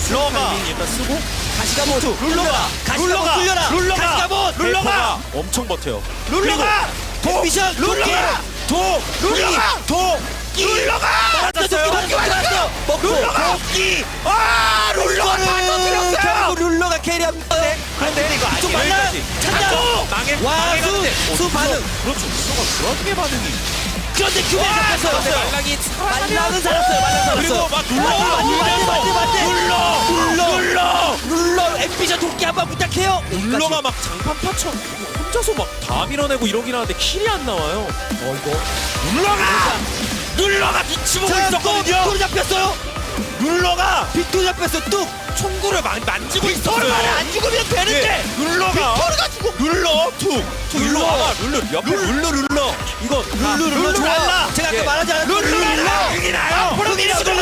룰러가 타이밍 일단 쓰고 다시 가본 룰러가 다시 가본 룰러가 엄청 버텨요. 룰러가 미션 룰러가 룰러가 맞았어요. 먹고 도끼 룰러가 결국 룰러가 캐리합니다. 그런데 이거 좀 아니에요. 말라 여기까지. 찬다 망했는데. 와수 반응 그렇죠. 룰러가 그렇게 반응이. 그런데 큐베 잡혔어요. 말랑이 말랑은 살았어요. 그리고 막 룰러 앰비션 도끼 한번 부탁해요. 룰러가 막 장판 파쳐 혼자서 막 다 밀어내고 이러긴 하는데 킬이 안 나와요. 룰러가 눈치 보고 있었거든요. 또 잡혔어요. 룰러가 빅토 잡혔어. 뚝 총구를 만지고 빅토를 있었어요. 안 죽으면 되는데 룰러가 빅토르가 죽어. 룰러 툭 룰러 와봐 룰러 옆에 룰러 이거 룰러 좋아. 제가 아까 말하지 않았어요. 룰러가 여기 나요. 앞으로 밀어줘요.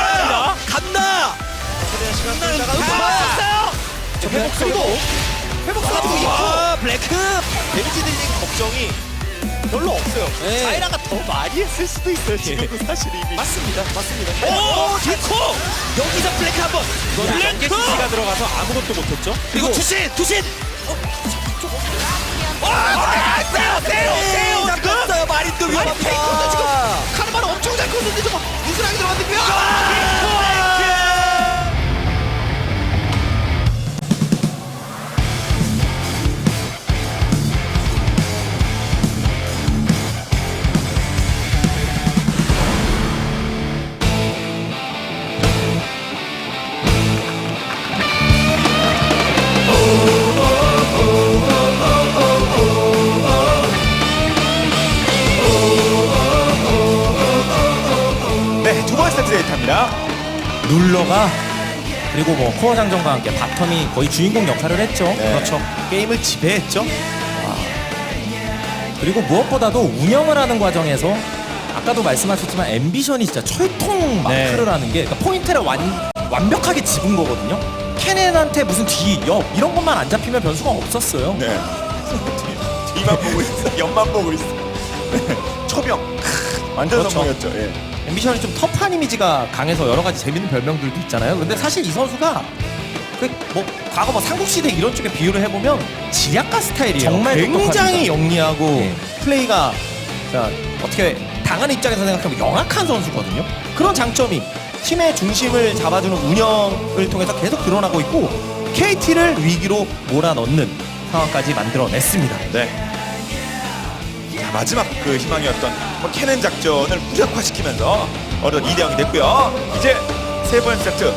간다. 회복하고 있고 블랙크 데미지 들린 걱정이 별로 없어요. 네. 자이라가 더 많이 했을 수도 있어요. 지금도 사실 이미. 맞습니다. 오, 디코! 여기서 블랙크 한번 블랙 가 들어가서 아무것도 못했죠. 그리고 투신 세요 잡혔어요. 마린도 위험합니다. 지금 카르마는 엄청 잘 컸는데 저거 이스라엘이 들어갔는데 네, 두 번째 세트 데이터입니다. 룰러가 그리고 뭐 코어 장전과 함께 바텀이 거의 주인공 역할을 했죠. 그렇죠. 게임을 지배했죠. 그리고 무엇보다도 운영을 하는 과정에서 아까도 말씀하셨지만 앰비션이 진짜 철통 마크를 하는 게 그러니까 포인트를 완벽하게 집은 거거든요. 케넨한테 무슨 뒤, 옆 이런 것만 안 잡히면 변수가 없었어요. 네. 뒤만 보고 있어. 옆만 보고 있어. 네. 초병. 완전 그렇죠. 성공이었죠. 예. 앰비션이 좀 터프한 이미지가 강해서 여러 가지 재밌는 별명들도 있잖아요. 근데 사실 이 선수가 뭐 과거 뭐 삼국시대 이런 쪽에 비유를 해보면 지략가 스타일이에요. 정말 굉장히 똑똑합니다. 영리하고 예. 플레이가 자, 어떻게 당하는 입장에서 생각하면 영악한 선수거든요. 그런 장점이 팀의 중심을 잡아주는 운영을 통해서 계속 드러나고 있고 KT를 위기로 몰아넣는 상황까지 만들어냈습니다. 네. 자, 마지막 그 희망이었던 뭐 캐넨 작전을 무력화시키면서 어려운 2대0이 됐고요. 이제 세 번째 세트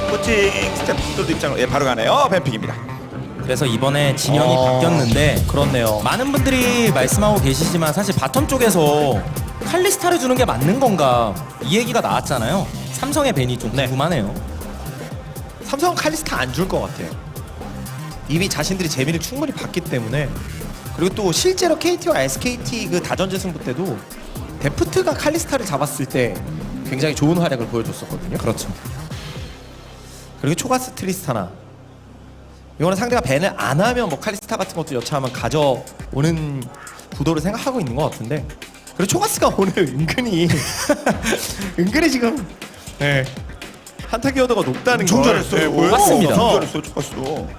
코칭 스태프들도 입장으로 바로 가네요. 뱀픽입니다. 그래서 이번에 진영이 바뀌었는데 그렇네요. 많은 분들이 말씀하고 계시지만 사실 바텀 쪽에서 칼리스타를 주는 게 맞는 건가 이 얘기가 나왔잖아요. 삼성의 벤이 좀 궁금하네요. 삼성은 칼리스타 안 줄 것 같아요. 이미 자신들이 재미를 충분히 봤기 때문에. 그리고 또 실제로 KT와 SKT 그 다전제 승부 때도 데프트가 칼리스타를 잡았을 때 굉장히 좋은 활약을 보여줬었거든요. 그렇죠. 그리고 초가스 트리스타나 이거는 상대가 밴을 안 하면 뭐 칼리스타 같은 것도 여차하면 가져오는 구도를 생각하고 있는 것 같은데 그리고 초가스가 오늘 은근히 지금 네. 한타 기여도가 높다는 엄청 걸 잘했어요. 보여줘서 맞습니다. 엄청 잘했어요. 초가스도.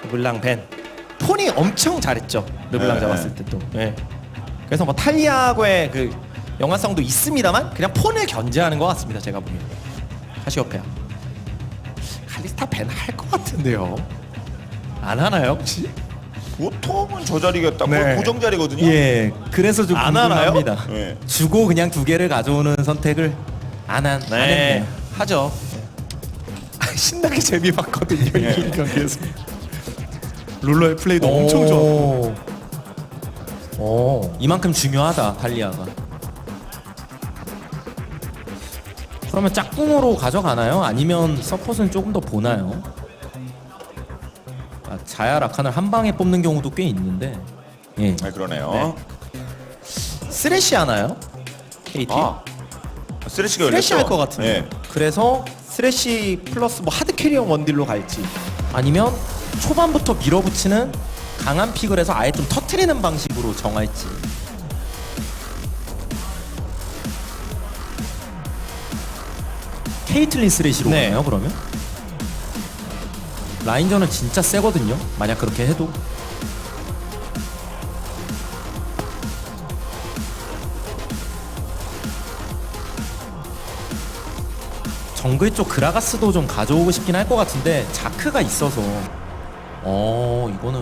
르블랑 벤 폰이 엄청 잘했죠. 르블랑 네. 잡았을 때 또. 네. 그래서 뭐 탈리아고의 그 영화성도 있습니다만 그냥 폰을 견제하는 것 같습니다. 제가 보기엔. 카시오페아. 칼리스타 벤 할 것 같은데요. 안 하나요 혹시? 보통은 저 자리겠다. 네. 고정 자리거든요. 예, 그래서 좀 안 하나요? 궁금합니다. 네. 주고 그냥 두 개를 가져오는 선택을 안 했네요. 하죠. 신나게 재미 봤거든요. 이 경기에서. 룰러의 플레이도 엄청 좋았고. 이만큼 중요하다 탈리아가. 그러면 짝꿍으로 가져가나요? 아니면 서폿은 조금 더 보나요? 아, 자야 라칸을 한 방에 뽑는 경우도 꽤 있는데. 예. 네, 그러네요. 쓰레쉬 하나요? KT? 아, 쓰레쉬가 쓰레쉬 열렸죠? 할 것 같은데. 네. 그래서 쓰레쉬 플러스 뭐 하드 캐리형 원딜로 갈지. 아니면 초반부터 밀어붙이는 강한 픽을 해서 아예 좀 터트리는 방식으로 정할지. 케이틀린 쓰레쉬로 네. 가나요 그러면? 라인전은 진짜 세거든요 만약 그렇게 해도. 정글 쪽 그라가스도 좀 가져오고 싶긴 할 것 같은데 자크가 있어서 이거는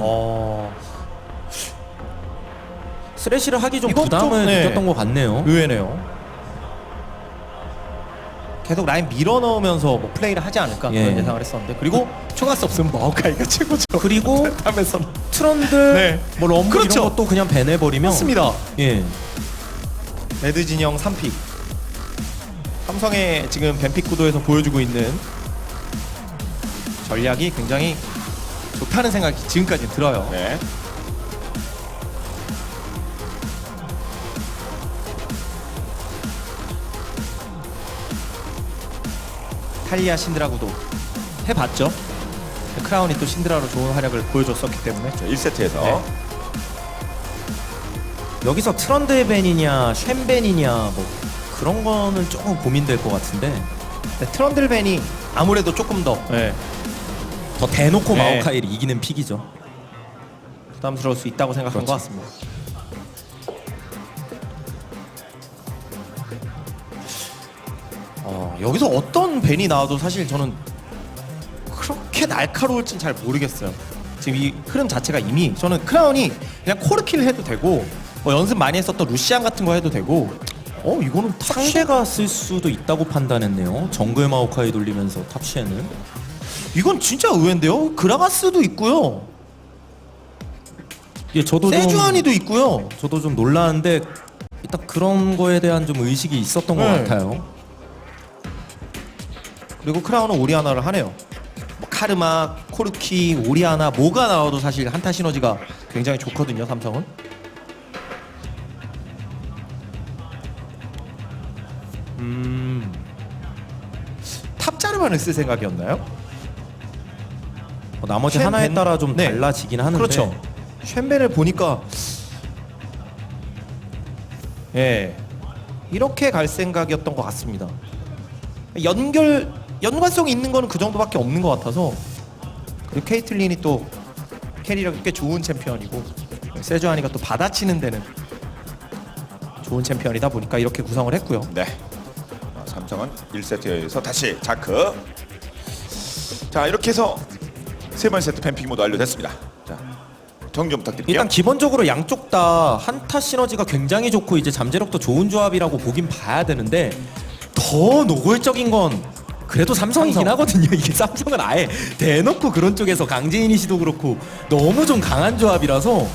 쓰레쉬를 하기 좀 이건 부담을 좀, 네. 느꼈던 것 같네요. 의외네요. 계속 라인 밀어 넣으면서 뭐 플레이를 하지 않을까 예. 그런 예상을 했었는데 그리고 초가스 없으면 마오카이가 최고죠. 그리고 하면서 트런들, 네. 뭐 럼블 그렇죠. 이런 것도 그냥 배내버리면 맞습니다. 예, 레드 진영 3픽. 삼성의 지금 뱀픽 구도에서 보여주고 있는 전략이 굉장히 좋다는 생각이 지금까지 들어요. 네. 탈리아 신드라구도 해봤죠. 크라운이 또 신드라로 좋은 활약을 보여줬었기 때문에 1세트에서 네. 여기서 트런드 벤이냐 쉔벤이냐 뭐 그런 거는 조금 고민될 것 같은데 트런들벤이 아무래도 조금 더 더 대놓고 네. 마오카이를 이기는 픽이죠. 부담스러울 수 있다고 생각한 그렇죠. 것 같습니다. 여기서 어떤 벤이 나와도 사실 저는 그렇게 날카로울진 잘 모르겠어요. 지금 이 흐름 자체가 이미 저는 크라운이 그냥 코르키를 해도 되고 뭐 연습 많이 했었던 루시안 같은 거 해도 되고 이거는 상대가 쓸 수도 있다고 판단했네요. 정글 마오카이 돌리면서 탑시에는 이건 진짜 의외인데요. 그라가스도 있고요. 예, 세주아니도 있고요. 저도 좀 놀라는데 일단 그런 거에 대한 좀 의식이 있었던 것 네. 같아요. 그리고 크라운은 오리아나를 하네요. 뭐 카르마, 코르키, 오리아나 뭐가 나와도 사실 한타 시너지가 굉장히 좋거든요. 삼성은. 탑 자르만을 쓸 생각이었나요? 나머지 쉔 하나에 벤- 따라 좀 네. 달라지긴 하는데 그렇죠. 쉔벤을 보니까 이렇게 갈 생각이었던 것 같습니다. 연관성이 있는 거는 그 정도밖에 없는 것 같아서. 그리고 케이틀린이 또 캐리력이 꽤 좋은 챔피언이고 세주아니가 또 받아치는 데는 좋은 챔피언이다 보니까 이렇게 구성을 했고요. 네. 삼성은 1세트에서 다시 자크. 자, 이렇게 해서 세 번째 세트 뱀픽 모두 완료됐습니다. 자, 정좀 부탁드릴게요. 일단 기본적으로 양쪽 다 한타 시너지가 굉장히 좋고 이제 잠재력도 좋은 조합이라고 보긴 봐야 되는데 더 노골적인 건 그래도 삼성이긴 하거든요. 이게 삼성은 아예 대놓고 그런 쪽에서 강제이니시도 그렇고 너무 좀 강한 조합이라서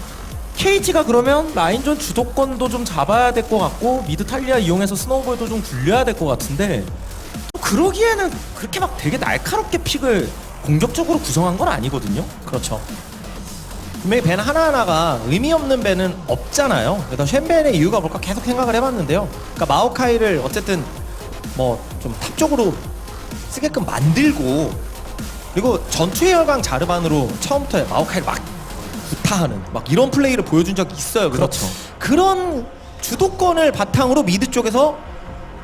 KG가 그러면 라인전 주도권도 좀 잡아야 될 것 같고 미드 탈리아 이용해서 스노우볼도 좀 굴려야 될 것 같은데 또 그러기에는 그렇게 막 되게 날카롭게 픽을 공격적으로 구성한 건 아니거든요. 그렇죠. 분명히 벤 하나하나가 의미 없는 벤은 없잖아요. 그래서 쉔벤의 이유가 뭘까 계속 생각을 해봤는데요. 그러니까 마오카이를 어쨌든 뭐 좀 탑 쪽으로 쓰게끔 만들고 그리고 전투의 열광 자르반으로 처음부터 마오카이를 막 구타하는 막 이런 플레이를 보여준 적이 있어요. 그래서 그렇죠. 그런 주도권을 바탕으로 미드 쪽에서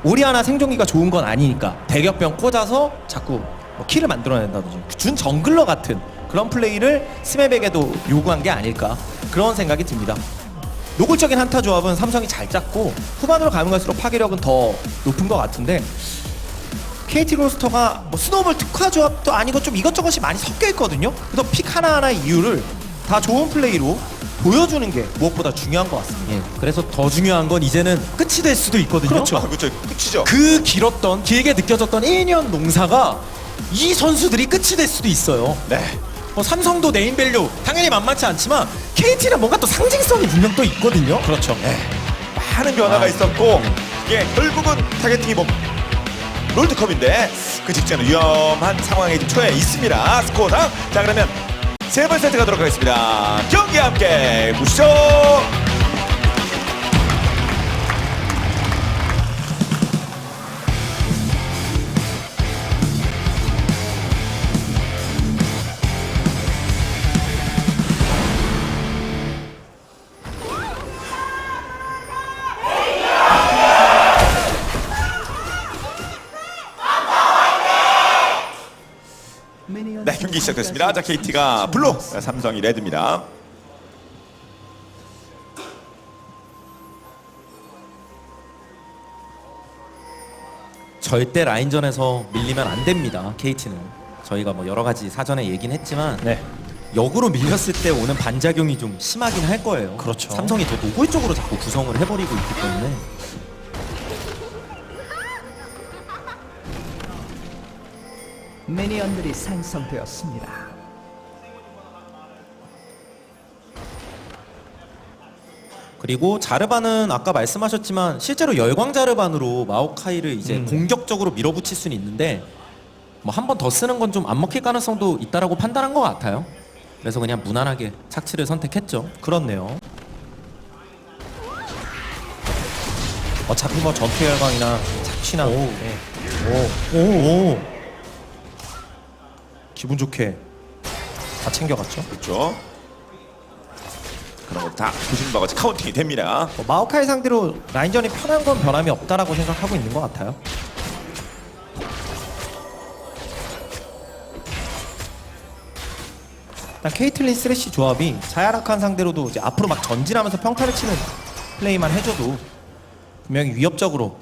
오리아나 생존기가 좋은 건 아니니까 대격변 꽂아서 자꾸 뭐 킬을 만들어낸다든지 준 정글러 같은 그런 플레이를 스맵에게도 요구한 게 아닐까 그런 생각이 듭니다. 노골적인 한타 조합은 삼성이 잘 짰고 후반으로 가면 갈수록 파괴력은 더 높은 것 같은데 KT 로스터가 뭐 스노우볼 특화 조합도 아니고 좀 이것저것이 많이 섞여 있거든요. 그래서 픽 하나하나의 이유를 다 좋은 플레이로 보여주는 게 무엇보다 중요한 것 같습니다. 예, 그래서 더 중요한 건 이제는 끝이 될 수도 있거든요. 그렇죠. 그렇죠. 끝이죠. 그 길었던 길게 느껴졌던 1년 농사가 이 선수들이 끝이 될 수도 있어요. 네. 삼성도 네임밸류 당연히 만만치 않지만 KT는 뭔가 또 상징성이 분명 또 있거든요. 그렇죠. 많은 변화가 있었고 이게 결국은 타겟팅이 뭐 롤드컵인데 그 직전에 위험한 상황에 처해 있습니다. 스코어상. 자, 그러면 세 번째 세트 가도록 하겠습니다. 경기 함께 보시죠. 경기 시작됐습니다. 자, KT가 블루, 삼성이 레드입니다. 절대 라인전에서 밀리면 안 됩니다. KT는 저희가 뭐 여러 가지 사전에 얘긴 했지만 네. 역으로 밀렸을 때 오는 반작용이 좀 심하긴 할 거예요. 그렇죠. 삼성이 더 노골적으로 자꾸 구성을 해버리고 있기 때문에. 미니언들이 생성되었습니다. 그리고 자르반은 아까 말씀하셨지만 실제로 열광 자르반으로 마오카이를 이제 공격적으로 밀어붙일 수는 있는데 뭐 한 번 더 쓰는 건 좀 안 먹힐 가능성도 있다라고 판단한 것 같아요. 그래서 그냥 무난하게 착취를 선택했죠. 그렇네요. 어차피 뭐 전투 열광이나 착취나 네. 오. 기분 좋게 다 챙겨갔죠. 그렇죠. 그런 거 다 보시는 바가 카운팅이 됩니다. 마오카이 상대로 라인전이 편한 건 변함이 없다라고 생각하고 있는 것 같아요. 일단 케이틀린 쓰레쉬 조합이 자야라칸 상대로도 이제 앞으로 막 전진하면서 평타를 치는 플레이만 해줘도 분명히 위협적으로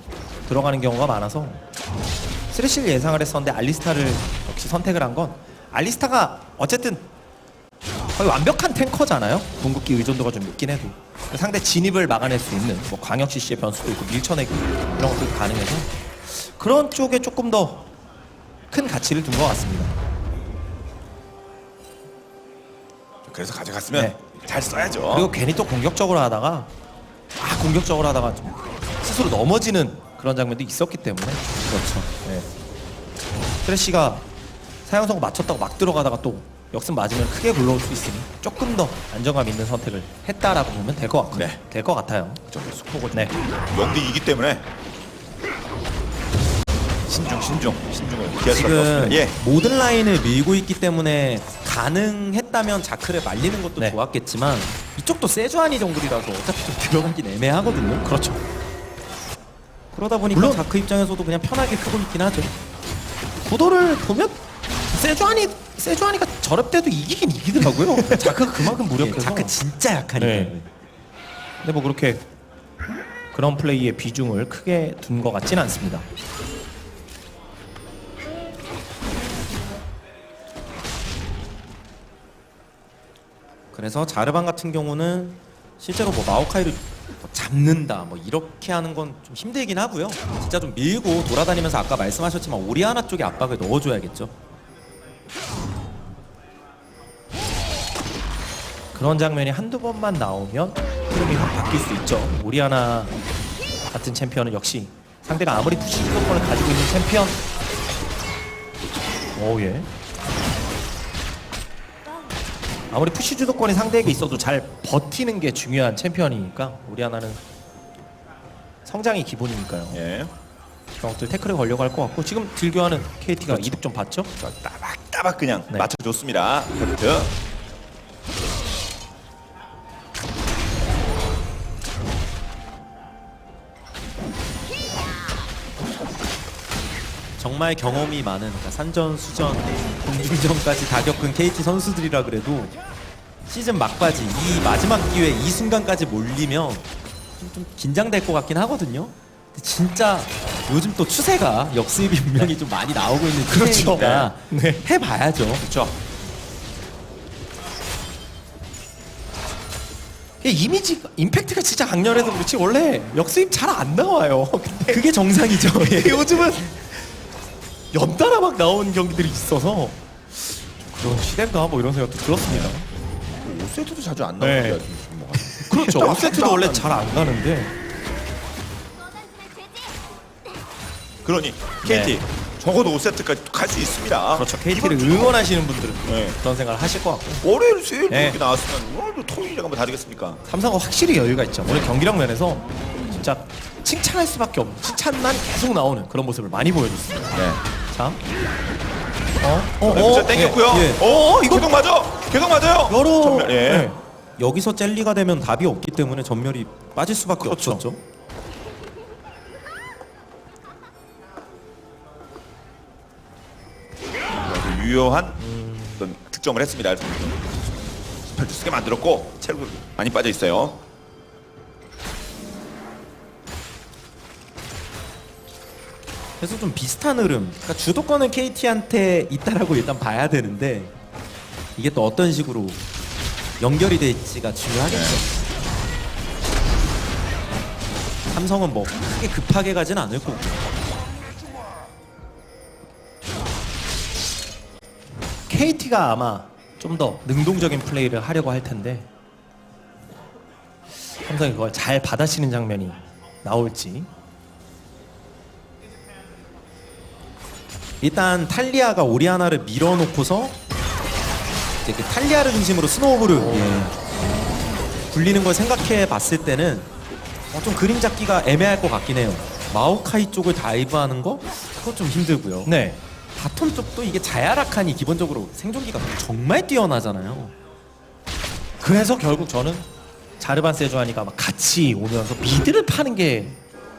들어가는 경우가 많아서 쓰레쉬를 예상을 했었는데 알리스타를 역시 선택을 한 건 알리스타가 어쨌든 거의 완벽한 탱커잖아요. 궁극기 의존도가 좀 있긴 해도 상대 진입을 막아낼 수 있는 뭐 광역 CC의 변수도 있고 밀쳐내기 이런 것도 가능해서 그런 쪽에 조금 더 큰 가치를 둔 것 같습니다. 그래서 가져갔으면 네. 잘 써야죠. 그리고 괜히 또 공격적으로 하다가 좀 스스로 넘어지는 그런 장면도 있었기 때문에 그렇죠. 네. 트래쉬가 사형 선고 맞췄다고 막 들어가다가 또 역습 맞으면 크게 불러올 수 있으니 조금 더 안정감 있는 선택을 했다라고 보면 될 것 같고 네. 될 것 같아요. 네. 영대이기 때문에 신중을 기할 수밖에 지금 없습니다. 예. 모든 라인을 밀고 있기 때문에 가능했다면 자크를 말리는 것도 네. 좋았겠지만 이쪽도 세주아니 정글이라서 어차피 좀 들어가긴 애매하거든요. 그렇죠. 그러다 보니까 물론- 자크 입장에서도 그냥 편하게 크고 있긴 하죠. 구도를 보면 세주아니가 저럴 때도 이기긴 이기더라고요. 자크가 그만큼 무력해서. 자크 진짜 약하니까. 네. 근데 뭐 그렇게 그런 플레이의 비중을 크게 둔 것 같진 않습니다. 그래서 자르반 같은 경우는 실제로 뭐 마오카이를 뭐 잡는다 뭐 이렇게 하는 건 좀 힘들긴 하고요. 진짜 좀 밀고 돌아다니면서 아까 말씀하셨지만 오리아나 쪽에 압박을 넣어줘야겠죠. 그런 장면이 한두 번만 나오면 흐름이 확 바뀔 수 있죠. 오리아나 같은 챔피언은 역시 상대가 아무리 푸시 주도권을 가지고 있는 챔피언 오예 아무리 푸시 주도권이 상대에게 있어도 잘 버티는 게 중요한 챔피언이니까 오리아나는 성장이 기본이니까요. 예. 그런 것들 태클에 걸려고 할 것 같고 지금 딜교환은 KT가 이득 좀 봤죠? 자, 따박따박 그냥 네. 맞춰줬습니다. 페르트. 정말 경험이 많은 그러니까 산전, 수전, 공중전까지 다 겪은 KT 선수들이라 그래도 시즌 막바지 이 마지막 기회 이 순간까지 몰리면 좀 긴장될 것 같긴 하거든요. 근데 진짜 요즘 또 추세가 역수입이 분명히 좀 많이 나오고 있는 추세니까 네. 해봐야죠. 그렇죠. 이미지 임팩트가 진짜 강렬해서 그렇지 원래 역수입 잘 안 나와요. 근데 그게 정상이죠. 요즘은 연달아 막 나온 경기들이 있어서 그런 시대인가 뭐 이런 생각도 들었습니다. 5세트도 자주 안 네. 나오는 뭐 그렇죠. 딱 5세트도 원래 잘 안 가는데 그러니 KT 적어도 5세트까지 갈 수 있습니다. 그렇죠. KT를 응원하시는 분들은 네. 그런 생각을 하실 것 같고 월요일, 수요일 네. 이렇게 나왔으면 오늘도 토요일이랑 뭐 다르겠습니까? 삼성은 확실히 여유가 있죠. 오늘 경기력 면에서 진짜 칭찬할 수밖에 없는 칭찬만 계속 나오는 그런 모습을 많이 보여줬습니다. 네. 자, 자, 땡겼고요. 예. 이거 계속 맞아요. 여러 전멸, 예. 네. 여기서 젤리가 되면 답이 없기 때문에 전멸이 빠질 수밖에 그렇죠. 없었죠. 유효한 어떤 득점을 했습니다. 펼쳐 쓰게 만들었고 체력이 많이 빠져 있어요. 그래서 좀 비슷한 흐름. 그러니까 주도권은 KT한테 있다라고 일단 봐야 되는데 이게 또 어떤 식으로 연결이 될지가 중요하겠죠. 삼성은 뭐 크게 급하게 가진 않을 거고. KT가 아마 좀 더 능동적인 플레이를 하려고 할 텐데 삼성이 그걸 잘 받아치는 장면이 나올지. 일단 탈리아가 오리아나를 밀어놓고서 이제 그 탈리아를 중심으로 스노우볼을 굴리는 걸 생각해 봤을 때는 좀 그림 잡기가 애매할 것 같긴 해요. 마오카이 쪽을 다이브하는 거 그거 좀 힘들고요. 네. 바텀 쪽도 이게 자야라칸이 기본적으로 생존기가 정말 뛰어나잖아요. 그래서 결국 저는 자르반 세주아니가 막 같이 오면서 미드를 파는 게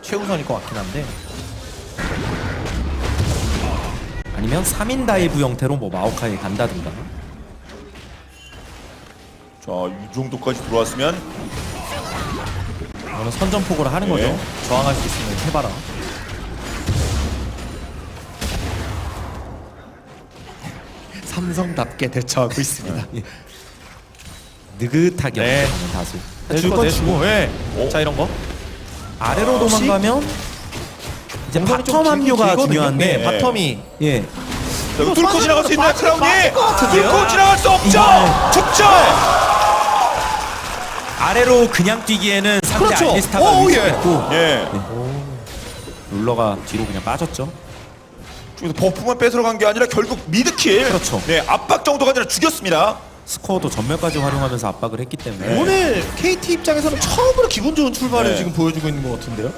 최우선일 것 같긴 한데. 아니면 3인 다이브 형태로 뭐 마오카이 간다든가. 자, 이 정도까지 들어왔으면 이거는 선전포고를 하는 거죠. 네. 저항할 수 있으면 해봐라. 삼성답게 대처하고 있습니다. 느긋하게 네. 어떻게 보면 다수. 줄거 내주고, 예. 오. 자 이런 거. 아래로 혹시? 도망가면 이제 공간이 좀 바텀 합류가 길거든요. 중요한데 네, 바텀이 예. 자, 이거 뚫고 지나갈 수 있나요, 크라운이? 빠질 것 같은데요? 뚫고 지나갈 수 없죠. 이거는- 득점. 아래로 그냥 뛰기에는 상대 그렇죠. 알리스타가 오, 위치가 예. 있고 예. 룰러가 뒤로 그냥 빠졌죠. 그래서 버프만 뺏으러 간 게 아니라 결국 미드킬. 그렇죠. 네, 압박 정도가 아니라 죽였습니다. 스코어도 전멸까지 활용하면서 압박을 했기 때문에 네. 오늘 KT 입장에서는 처음으로 기분 좋은 출발을 네. 지금 보여주고 있는 것 같은데요.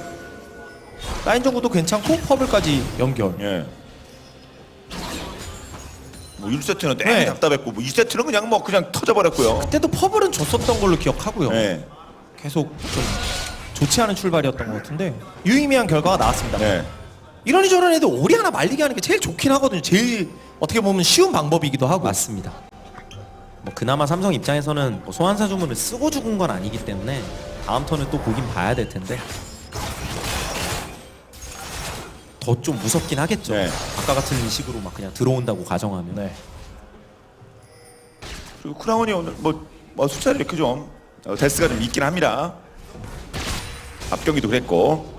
라인 정보도 괜찮고 퍼블까지 연결. 예. 뭐 1세트는 네. 내내 답답했고 뭐 2세트는 그냥 터져버렸고요. 그때도 퍼블은 줬었던 걸로 기억하고요. 네. 계속 좀 좋지 않은 출발이었던 것 같은데 유의미한 결과가 나왔습니다. 네. 이러니 저러니 해도 오리 하나 말리게 하는 게 제일 좋긴 하거든요. 제일 어떻게 보면 쉬운 방법이기도 하고. 맞습니다. 뭐 그나마 삼성 입장에서는 뭐 소환사 주문을 쓰고 죽은 건 아니기 때문에 다음 턴을 또 보긴 봐야 될 텐데 더 좀 무섭긴 하겠죠. 네. 아까 같은 식으로 막 그냥 들어온다고 가정하면. 네. 그리고 크라운이 오늘 뭐 숫자를 이렇게 좀 데스가 좀 있긴 합니다. 앞 경기도 그랬고.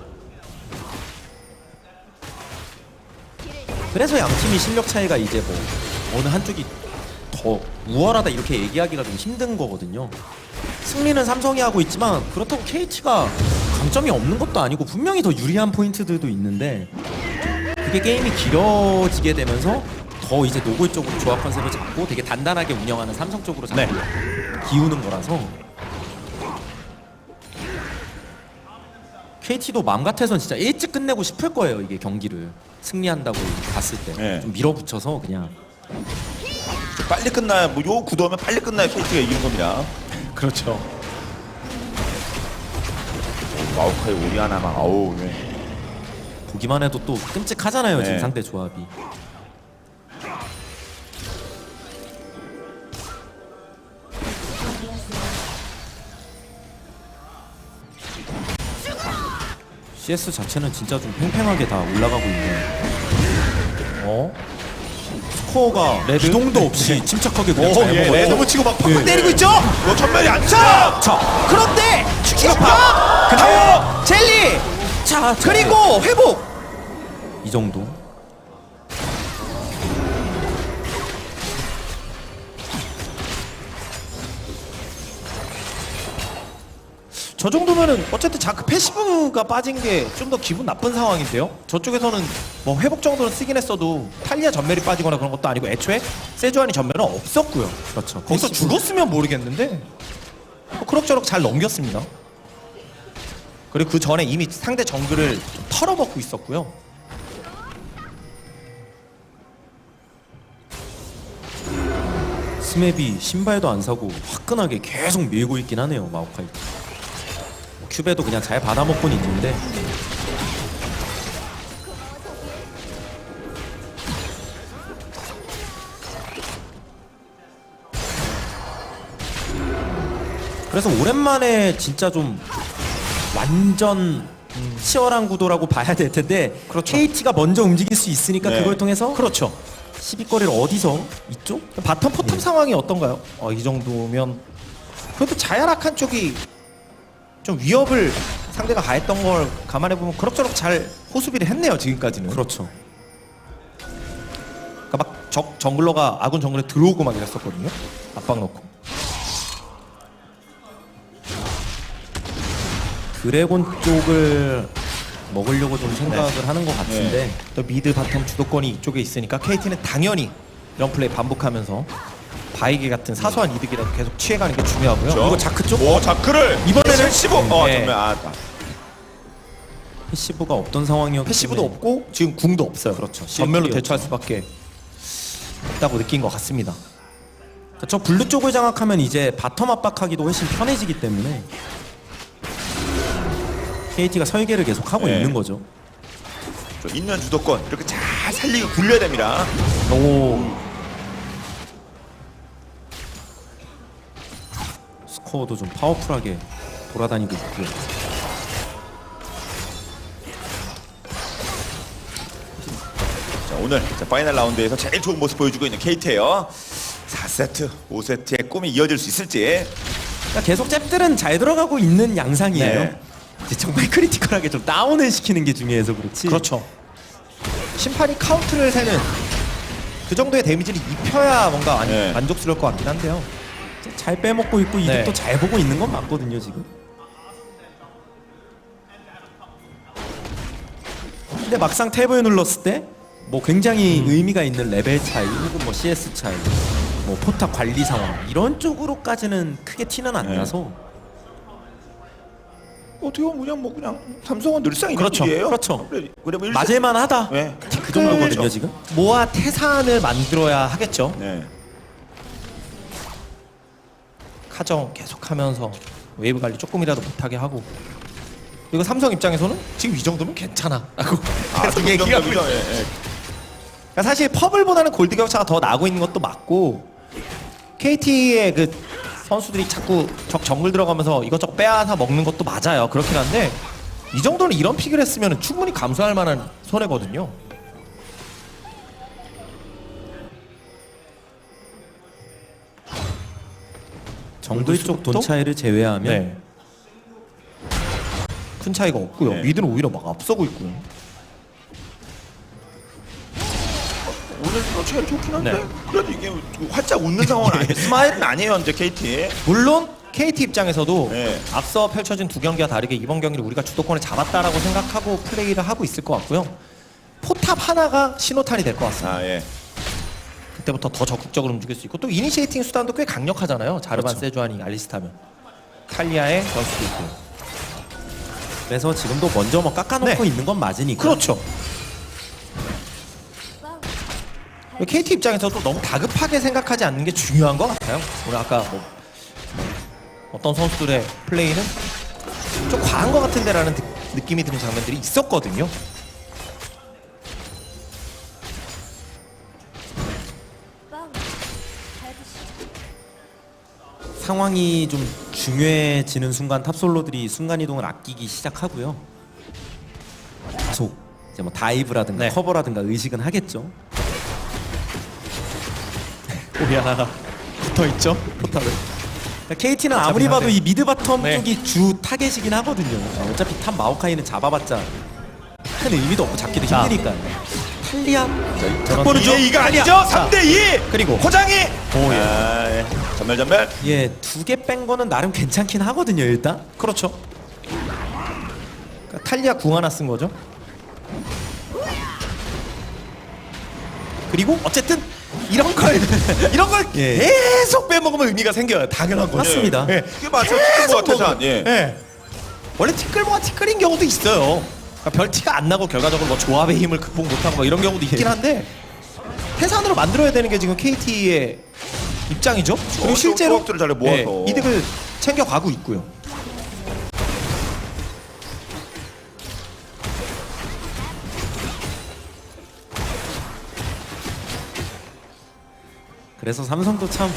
그래서 양 팀이 실력 차이가 이제 뭐 어느 한쪽이 더 우월하다 이렇게 얘기하기가 좀 힘든 거거든요. 승리는 삼성이 하고 있지만 그렇다고 KT가 강점이 없는 것도 아니고 분명히 더 유리한 포인트들도 있는데 그게 게임이 길어지게 되면서 더 이제 노골 쪽으로 조합 컨셉을 잡고 되게 단단하게 운영하는 삼성 쪽으로 자꾸 기우는 거라서 KT도 마음 같아선 진짜 일찍 끝내고 싶을 거예요. 이게 경기를 승리한다고 봤을 때 네. 좀 밀어붙여서 그냥 좀 빨리 끝나야 뭐요 구도하면 빨리 끝나야 KT가 이기는 겁니다. 그렇죠. 마오카이 오리아나만 아우 네. 보기만 해도 또 끔찍하잖아요. 네. 지금 상대 조합이. CS 자체는 진짜 좀 팽팽하게 다 올라가고 있는. 스코어가 기동도 없이 침착하게 그냥 잘 먹어요. 너무 치고 막 팍팍 예. 때리고 있죠. 뭐 전멸이 안 자, 차. 그런데 추격파. 근데 젤리. 자, 그리고 회복. 이 정도. 저 정도면은 어쨌든 자크 패시브가 빠진 게 좀 더 기분 나쁜 상황인데요. 저쪽에서는 뭐 회복 정도는 쓰긴 했어도 탈리아 전멸이 빠지거나 그런 것도 아니고 애초에 세주안이 전멸은 없었고요. 그렇죠. 거기서 죽었으면 모르겠는데 뭐 그럭저럭 잘 넘겼습니다. 그리고 그 전에 이미 상대 정글을 좀 털어먹고 있었고요. 스맵이 신발도 안 사고 화끈하게 계속 밀고 있긴 하네요. 마오카이. 큐베도 그냥 잘 받아먹고는 있는데 그래서 오랜만에 진짜 좀 완전 치열한 구도라고 봐야 될 텐데 그렇죠. KT가 먼저 움직일 수 있으니까 네. 그걸 통해서 그렇죠. 시비거리를 어디서 이쪽? 바텀 포탑 상황이 어떤가요? 이 정도면 그래도 자야락한 쪽이 좀 위협을 상대가 가했던 걸 감안해 보면 그럭저럭 잘 호수비를 했네요 지금까지는. 그렇죠. 그러니까 막 정글러가 아군 정글에 들어오고 막 이랬었거든요. 압박 넣고. 드래곤 쪽을 먹으려고 좀 생각을 하는 것 같은데 또 미드 바텀 주도권이 이쪽에 있으니까 KT는 당연히 이런 플레이 반복하면서 바이게 같은 사소한 이득이라도 계속 취해가는 게 중요하고요. 그렇죠. 이거 자크 쪽? 오 자크를 이번에는 15. 네. 정말 패시브가 없던 상황이었기 패시브도 때문에 없고 지금 궁도 없어요. 그렇죠. 전멸로 실킬이 대처할 수밖에 없다고 느낀 것 같습니다. 저 블루 쪽을 장악하면 이제 바텀 압박하기도 훨씬 편해지기 때문에 KT가 설계를 계속 하고 네. 있는 거죠. 좀 있는 주도권 이렇게 잘 살리고 굴려야 됩니다. 오, 스코어도 좀 파워풀하게 돌아다니고 있고요. 자, 오늘 파이널 라운드에서 제일 좋은 모습 보여주고 있는 KT예요. 4세트, 5세트의 꿈이 이어질 수 있을지. 그러니까 계속 잽들은 잘 들어가고 있는 양상이에요. 네. 이제 정말 크리티컬하게 좀 다운을 시키는 게 중요해서 그렇지. 그렇죠. 심판이 카운트를 세는 그 정도의 데미지를 입혀야 뭔가 네. 만족스러울 것 같긴 한데요. 잘 빼먹고 있고 네. 이득도 잘 보고 있는 건 맞거든요 지금. 근데 막상 탭을 눌렀을 때 뭐 굉장히 의미가 있는 레벨 차이 혹은 뭐 CS 차이 뭐 포탑 관리 상황 이런 쪽으로까지는 크게 티는 안 네. 나서 어떻게 보면 그냥 뭐 그냥 삼성은 늘상 있는 그렇죠. 일이에요. 그렇죠. 그러면 맞을만 하다. 네. 그 정도거든요 그렇죠. 지금. 모아 태산을 만들어야 하겠죠. 네. 카정 계속하면서 웨이브 관리 조금이라도 못하게 하고. 그리고 삼성 입장에서는 지금 이 정도면 괜찮아라고 계속 얘기하고 있어요. 예, 예. 그러니까 사실 퍼블보다는 골드 격차가 더 나고 있는 것도 맞고 KT의 그 선수들이 자꾸 적 정글 들어가면서 이것저것 빼앗아 먹는 것도 맞아요. 그렇긴 한데 이 정도는 이런 픽을 했으면 충분히 감수할 만한 손해거든요. 정글 쪽 돈 수급도? 차이를 제외하면 네. 큰 차이가 없고요. 네. 미드는 오히려 막 앞서고 있고요. 오늘 뭐 제일 좋긴 한데 네. 그래도 이게 활짝 웃는 상황은 아니에요. 스마일은 아니에요 현재 KT. 물론 KT 입장에서도 네. 앞서 펼쳐진 두 경기와 다르게 이번 경기를 우리가 주도권을 잡았다라고 생각하고 플레이를 하고 있을 것 같고요. 포탑 하나가 신호탄이 될 것 같습니다. 아 예. 그때부터 더 적극적으로 움직일 수 있고 또 이니시에이팅 수단도 꽤 강력하잖아요. 자르반, 그렇죠. 세주아니, 알리스타면 탈리아의 전수도 있고요. 그래서 지금도 먼저 뭐 깎아놓고 네. 있는 건 맞으니까. 그렇죠. KT 입장에서도 너무 다급하게 생각하지 않는 게 중요한 것 같아요. 오늘 아까 뭐 어떤 선수들의 플레이는 좀 과한 것 같은데라는 느낌이 드는 장면들이 있었거든요. 상황이 좀 중요해지는 순간 탑솔로들이 순간 이동을 아끼기 시작하고요. 계속 이제 뭐 다이브라든가 네. 커버라든가 의식은 하겠죠. 오리아나가 붙어 있죠. 포탑을. KT는 아무리 봐도 이 미드 바텀 네. 쪽이 주 타겟이긴 하거든요. 어차피 탑 마오카이는 잡아봤자 큰 의미도 없고 잡기도 자. 힘드니까. 탈리아 탁보는 좀 2대2가 아니죠? 자, 3대2! 그리고 호장이! 오, 예. 아, 예. 전멸 예, 2개 뺀 거는 나름 괜찮긴 하거든요, 일단. 그렇죠. 그러니까 탈리아 궁 하나 쓴 거죠. 그리고 어쨌든 이런 걸 예. 계속 빼먹으면 의미가 생겨요. 당연한 거죠. 맞습니다. 예. 이게 맞죠? 티끌 것 같아서 예. 예. 원래 티끌모아 티끌인 경우도 있어요. 그러니까 별 티가 안 나고 결과적으로 뭐 조합의 힘을 극복 못하고 뭐 이런 경우도 있긴 한데 태산으로 만들어야 되는 게 지금 KT의 입장이죠. 그리고 실제로 조합들을 잘 모아서. 예, 이득을 챙겨가고 있고요. 그래서 삼성도 참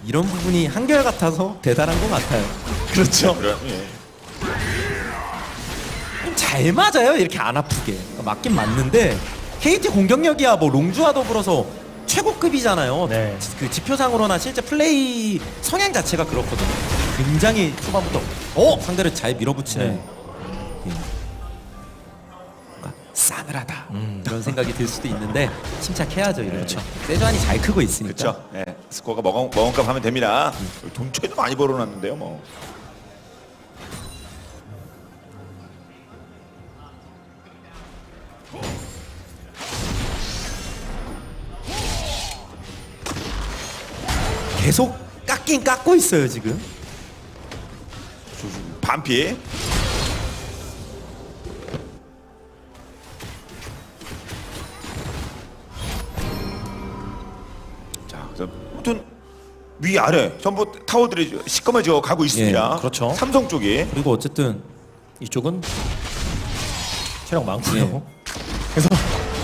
이런 부분이 한결같아서 대단한 것 같아요. 그렇죠. 그럼 예. 잘 맞아요. 이렇게 안 아프게. 맞긴 맞는데 KT 공격력이야 뭐 롱주와 더불어서 최고급이잖아요. 네. 그 지표상으로나 실제 플레이 성향 자체가 그렇거든요. 굉장히 초반부터 상대를 잘 밀어붙이는 네. 뭔가 싸늘하다 이런 생각이 들 수도 있는데 침착해야죠. 이렇죠. 세주안이 잘 크고 있으니까. 그렇죠. 예. 스코어가 먹은값 하면 됩니다. 동초에도 많이 벌어놨는데요, 뭐. 계속 깎긴 깎고 있어요 지금. 반피. 자, 그래서 아무튼 위 아래 전부 타워들이 시꺼매져 가고 있습니다. 예, 그렇죠. 삼성 쪽이. 그리고 어쨌든 이쪽은 체력 많고요. 예. 그래서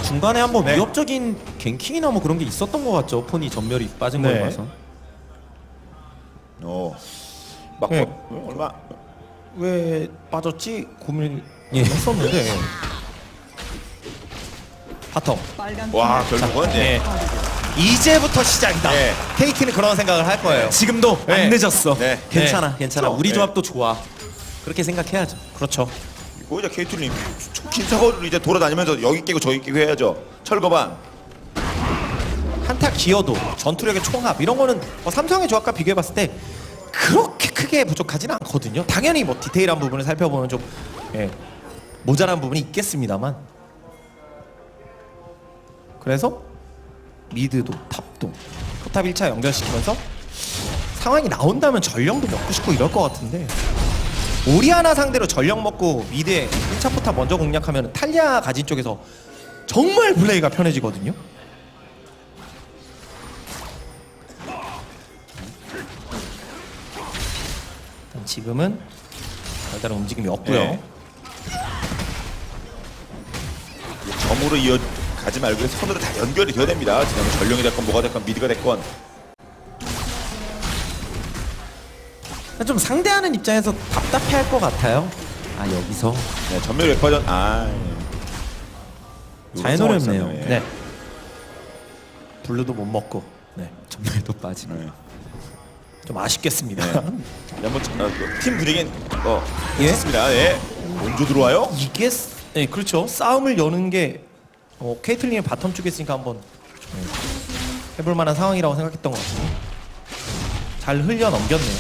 중간에 한번 네. 위협적인 갱킹이나 뭐 그런 게 있었던 것 같죠. 폰이 전멸이 빠진 네. 걸 봐서. 막 네. 얼마 왜 빠졌지 고민을 예. 했었는데 바텀. 와 결국은 네. 이제부터 시작이다. 네. KT는 그런 생각을 할 거예요. 지금도 네. 안 늦었어. 네. 괜찮아, 괜찮아. 그렇죠. 우리 네. 조합도 좋아. 그렇게 생각해야죠. 그렇죠. 이거 이제 KT는 긴 사거리로 이제 돌아다니면서 여기 깨고 저기 깨고 해야죠. 철거반. 한타 기여도, 전투력의 총합 이런 거는 뭐 삼성의 조합과 비교해봤을 때 그렇게 크게 부족하지는 않거든요. 당연히 뭐 디테일한 부분을 살펴보면 좀 모자란 부분이 있겠습니다만 그래서 미드도 탑도 포탑 1차 연결시키면서 상황이 나온다면 전령도 먹고 싶고 이럴 것 같은데 오리아나 상대로 전령 먹고 미드에 1차 포탑 먼저 공략하면 탈리아 가진 쪽에서 정말 플레이가 편해지거든요. 지금은 별다른 움직임이 없고요. 네. 점으로 이어가지 말고 선으로 다 연결이 되어야 됩니다. 지금 전령이 됐건 뭐가 됐건 미드가 됐건. 좀 상대하는 입장에서 답답해할 것 같아요. 아 여기서 네, 전멸 웹버전 잘 노렸네요. 예. 네. 블루도 못 먹고 네. 전멸도 빠지고. 네. 좀 아쉽겠습니다. 한번 팀 분위기는 예? 괜찮습니다. 예. 원조 들어와요? 이게 네, 그렇죠. 싸움을 여는 게 케이틀린이 바텀 쪽에 있으니까 한번 해볼 만한 상황이라고 생각했던 것 같아요. 잘 흘려 넘겼네요.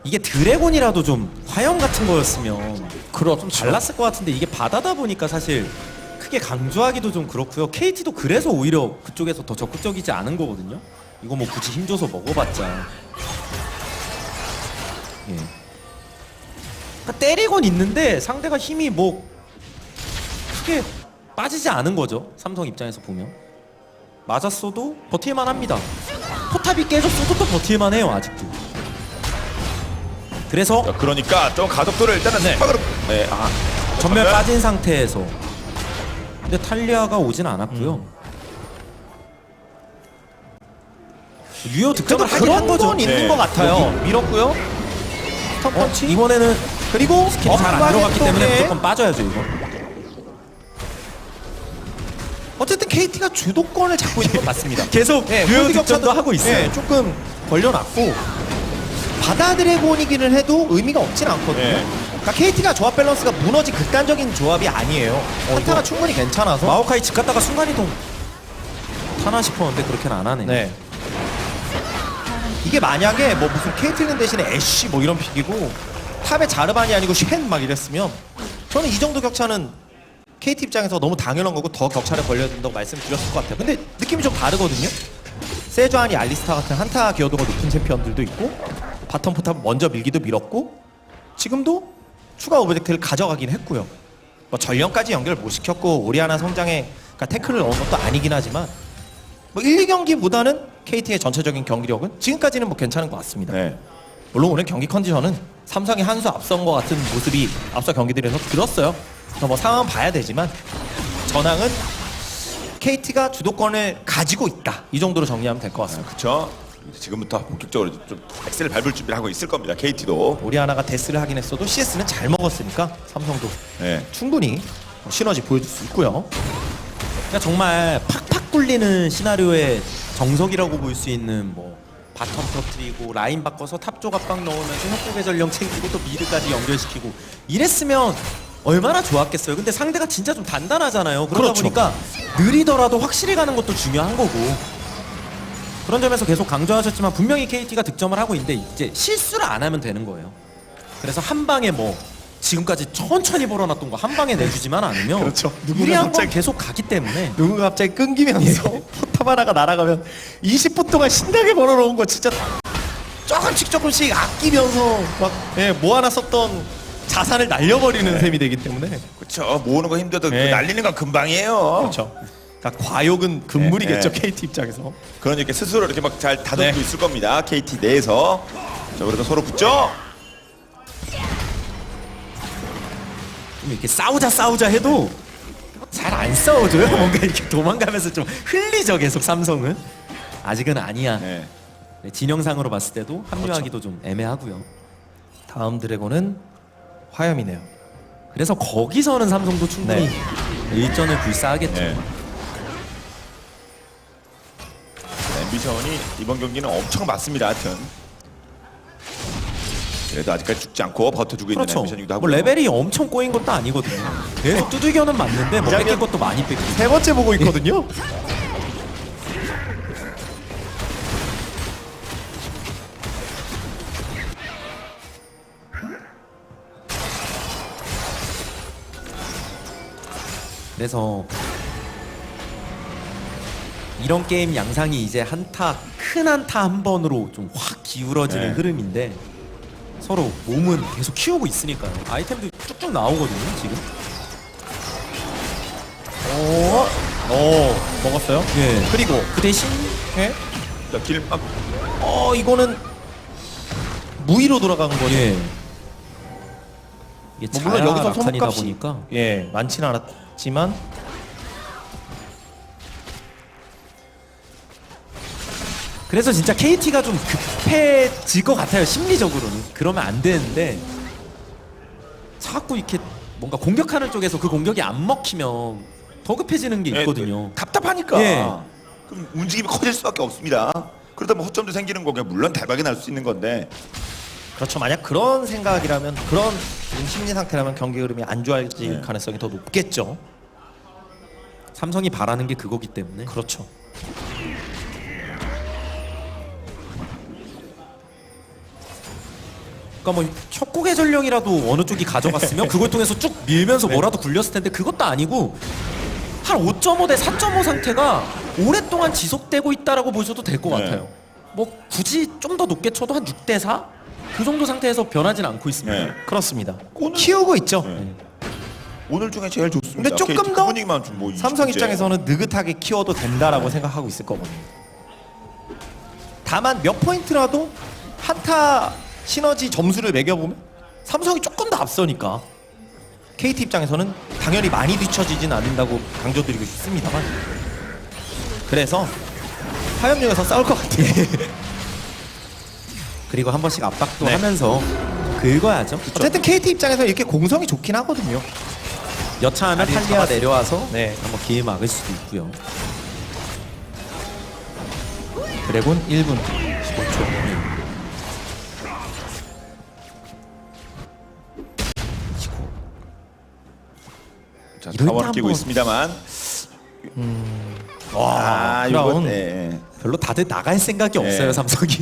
이게 드래곤이라도 좀 화염 같은 거였으면 좀 달랐을 것 같은데 이게 바다다 보니까 사실 크게 강조하기도 좀 그렇고요. KT도 그래서 오히려 그쪽에서 더 적극적이지 않은 거거든요. 이거 뭐 굳이 힘줘서 먹어봤자. 예. 그러니까 때리곤 있는데 상대가 힘이 뭐 크게 빠지지 않은 거죠. 삼성 입장에서 보면 맞았어도 버틸만 합니다. 포탑이 깨졌어도 또 버틸만 해요 아직도. 그래서 자, 그러니까 좀 가속도를 일단은 스파그로 전멸 빠진 상태에서 근데 탈리아가 오진 않았고요. 유효 득점을 하긴 그런 한 거죠. 건 있는 네. 것 같아요. 밀었고요. 스톱 펀치. 이번에는 그리고 스킬이 잘 안 들어갔기 때문에 무조건 빠져야죠 이거. 어쨌든 KT가 주도권을 잡고 있는 건 맞습니다. 계속 예, 유효 골드 득점도 격차도 하고 있어요. 예, 조금 벌려놨고 바다 드래곤이기는 해도 의미가 없진 않거든요. 네. 그러니까 KT가 조합 밸런스가 무너진 극단적인 조합이 아니에요. 한타가 충분히 괜찮아서. 마오카이 집 갔다가 순간이동 타나 싶었는데 그렇게는 안 하네. 네. 이게 만약에 뭐 무슨 케이틀린 대신에 애쉬 뭐 이런 픽이고 탑에 자르반이 아니고 쉔 막 이랬으면 저는 이 정도 격차는 KT 입장에서 너무 당연한 거고 더 격차를 벌려야 된다고 말씀드렸을 것 같아요. 근데 느낌이 좀 다르거든요. 세주안이 알리스타 같은 한타 기여도가 높은 챔피언들도 있고 바텀 포탑 먼저 밀기도 밀었고 지금도 추가 오브젝트를 가져가긴 했고요. 뭐 전령까지 연결 못 시켰고 오리아나 성장에 그러니까 태클을 넣은 것도 아니긴 하지만 뭐 1, 2경기보다는 KT의 전체적인 경기력은 지금까지는 뭐 괜찮은 것 같습니다. 네. 물론 오늘 경기 컨디션은 삼성이 한 수 앞선 것 같은 모습이 앞서 경기들에서 들었어요. 그래서 뭐 상황 봐야 되지만 전황은 KT가 주도권을 가지고 있다. 이 정도로 정리하면 될 것 같습니다. 그렇죠. 지금부터 본격적으로 좀 엑셀을 밟을 준비를 하고 있을 겁니다. KT도. 오리아나가 데스를 하긴 했어도 CS는 잘 먹었으니까 삼성도 네. 충분히 시너지 보여줄 수 있고요. 그러니까 정말 팍팍 굴리는 시나리오의 정석이라고 볼 수 있는 뭐 바텀 터트리고 라인 바꿔서 탑 조각방 넣으면서 협곡의 전령 챙기고 또 미드까지 연결시키고 이랬으면 얼마나 좋았겠어요. 근데 상대가 진짜 좀 단단하잖아요. 그러다 그렇죠. 보니까 느리더라도 확실히 가는 것도 중요한 거고 그런 점에서 계속 강조하셨지만 분명히 KT가 득점을 하고 있는데 이제 실수를 안 하면 되는 거예요. 그래서 한 방에 뭐 지금까지 천천히 벌어놨던 거 한 방에 내주지만 않으면 그렇죠. 누군가 유리한 건 갑자기- 계속 가기 때문에 누군가 갑자기 끊기면서 포탑 하나가 날아가면 20분 동안 신나게 벌어놓은 거 진짜 조금씩 아끼면서 막 뭐 하나 썼던 자산을 날려버리는 셈이 되기 때문에 그렇죠. 모으는 거 힘들어도 네. 그 날리는 건 금방이에요. 그렇죠. 그러니까 과욕은 금물이겠죠. 네. KT 입장에서. 그러니까 스스로 이렇게 막 잘 다듬고 네. 있을 겁니다. KT 내에서. 자, 그래도 서로 붙죠. 좀 이렇게 싸우자 해도 잘 안 싸워줘요. 뭔가 이렇게 도망가면서 좀 흘리죠. 계속 삼성은 아직은 아니야. 네. 네, 진영상으로 봤을 때도 합류하기도 좀 애매하고요. 다음 드래곤은 화염이네요. 그래서 거기서는 삼성도 충분히 네. 일전을 불사하겠죠. 네. 앰비션이 이번 경기는 엄청 많습니다. 하여튼. 그래도 아직까지 죽지 않고 버텨주고 있는 그렇죠. 앰비션이기도 뭐 하고. 레벨이 엄청 꼬인 것도 아니거든요. 계속 두들겨는 맞는데 뭐 뺏길 것도 많이 뺏기고. 세 번째 보고 있거든요. 그래서 이런 게임 양상이 이제 큰 한타 한 번으로 좀 확 기울어지는 네. 흐름인데 서로 몸은 계속 키우고 있으니까요. 아이템도 쭉쭉 나오거든요 지금. 오, 먹었어요. 예. 그리고 그 대신 예? 자, 길, 이거는 무위로 돌아간 거죠. 예. 이게 뭐 물론 여기서 라칸이다 소모값이 보니까 예 많지는 않았지만 그래서 진짜 KT가 좀 급해질 것 같아요. 심리적으로는 그러면 안 되는데 자꾸 이렇게 뭔가 공격하는 쪽에서 그 공격이 안 먹히면 더 급해지는 게 있거든요. 답답하니까. 예. 그럼 움직임이 커질 수밖에 없습니다. 그러다 보면 허점도 생기는 거고 물론 대박이 날 수 있는 건데. 그렇죠. 만약 그런 생각이라면 그런 심리 상태라면 경기 흐름이 안 좋아질 네. 가능성이 더 높겠죠. 삼성이 바라는 게 그거기 때문에. 그렇죠. 그러니까 뭐 협곡의 전령이라도 어느 쪽이 가져갔으면 그걸 통해서 쭉 밀면서 뭐라도 굴렸을 텐데 그것도 아니고 한 5.5 대 4.5 상태가 오랫동안 지속되고 있다라고 보셔도 될 것 네. 같아요. 뭐 굳이 좀 더 높게 쳐도 한 6 대 4? 그 정도 상태에서 변하진 않고 있습니다. 네. 그렇습니다. 오늘- 키우고 있죠. 네. 오늘 중에 제일 좋습니다. 근데 조금 KT 더 분위기만 좀뭐 삼성 입장에서는 느긋하게 키워도 된다라고 생각하고 있을 거거든요. 다만 몇 포인트라도 한타 시너지 점수를 매겨보면 삼성이 조금 더 앞서니까 KT 입장에서는 당연히 많이 뒤처지진 않는다고 강조드리고 싶습니다만 그래서 화염역에서 싸울 것 같아요. 그리고 한 번씩 압박도 네. 하면서 긁어야죠. 어쨌든 KT 입장에서 이렇게 공성이 좋긴 하거든요. 여차하면 자리를 탈리아 잡았어요. 내려와서 네. 한번 기회 막을 수도 있고요. 드래곤 1분 15초. 자, 이럴 때 타워를 끼고 한번- 있습니다,만 와, 이건 브라운. 네. 별로 다들 나갈 생각이 없어요 네. 삼성이.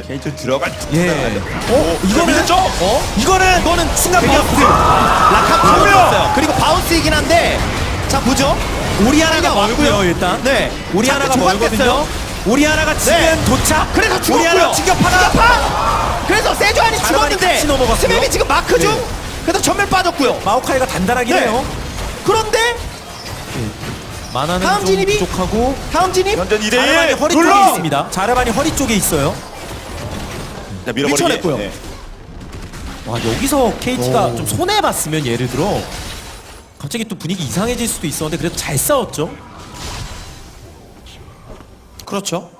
KT 들어갈 예. 이거는 죠 이거는 순간 바운스 라칸 파울이었어요. 그리고 바운스이긴 한데 자 보죠. 오리아나가 멀고요 일단. 네, 오리아나가 자꾸 멀거든요. 조각됐어요. 오리아나가 지금 네. 도착. 그래서 오리아나 죽었고요. 진격파가 그래서 세주안이 자르반이 같이 죽었는데 넘어갔고요. 스맵이 지금 마크 중. 네. 그래서 전멸 빠졌고요. 마오카이가 단단하긴 네. 해요. 그런데 만화는 다음 좀 진입이? 부족하고 다음 진입 현재 2대1 자르반이 허리 쪽에 있습니다. 자르반이 허리 쪽에 있어요. 자, 밀어버리기. 밀쳐냈고요. 네. 와 여기서 KT가 오. 좀 손해 봤으면 예를 들어 갑자기 또 분위기 이상해질 수도 있었는데 그래도 잘 싸웠죠. 그렇죠.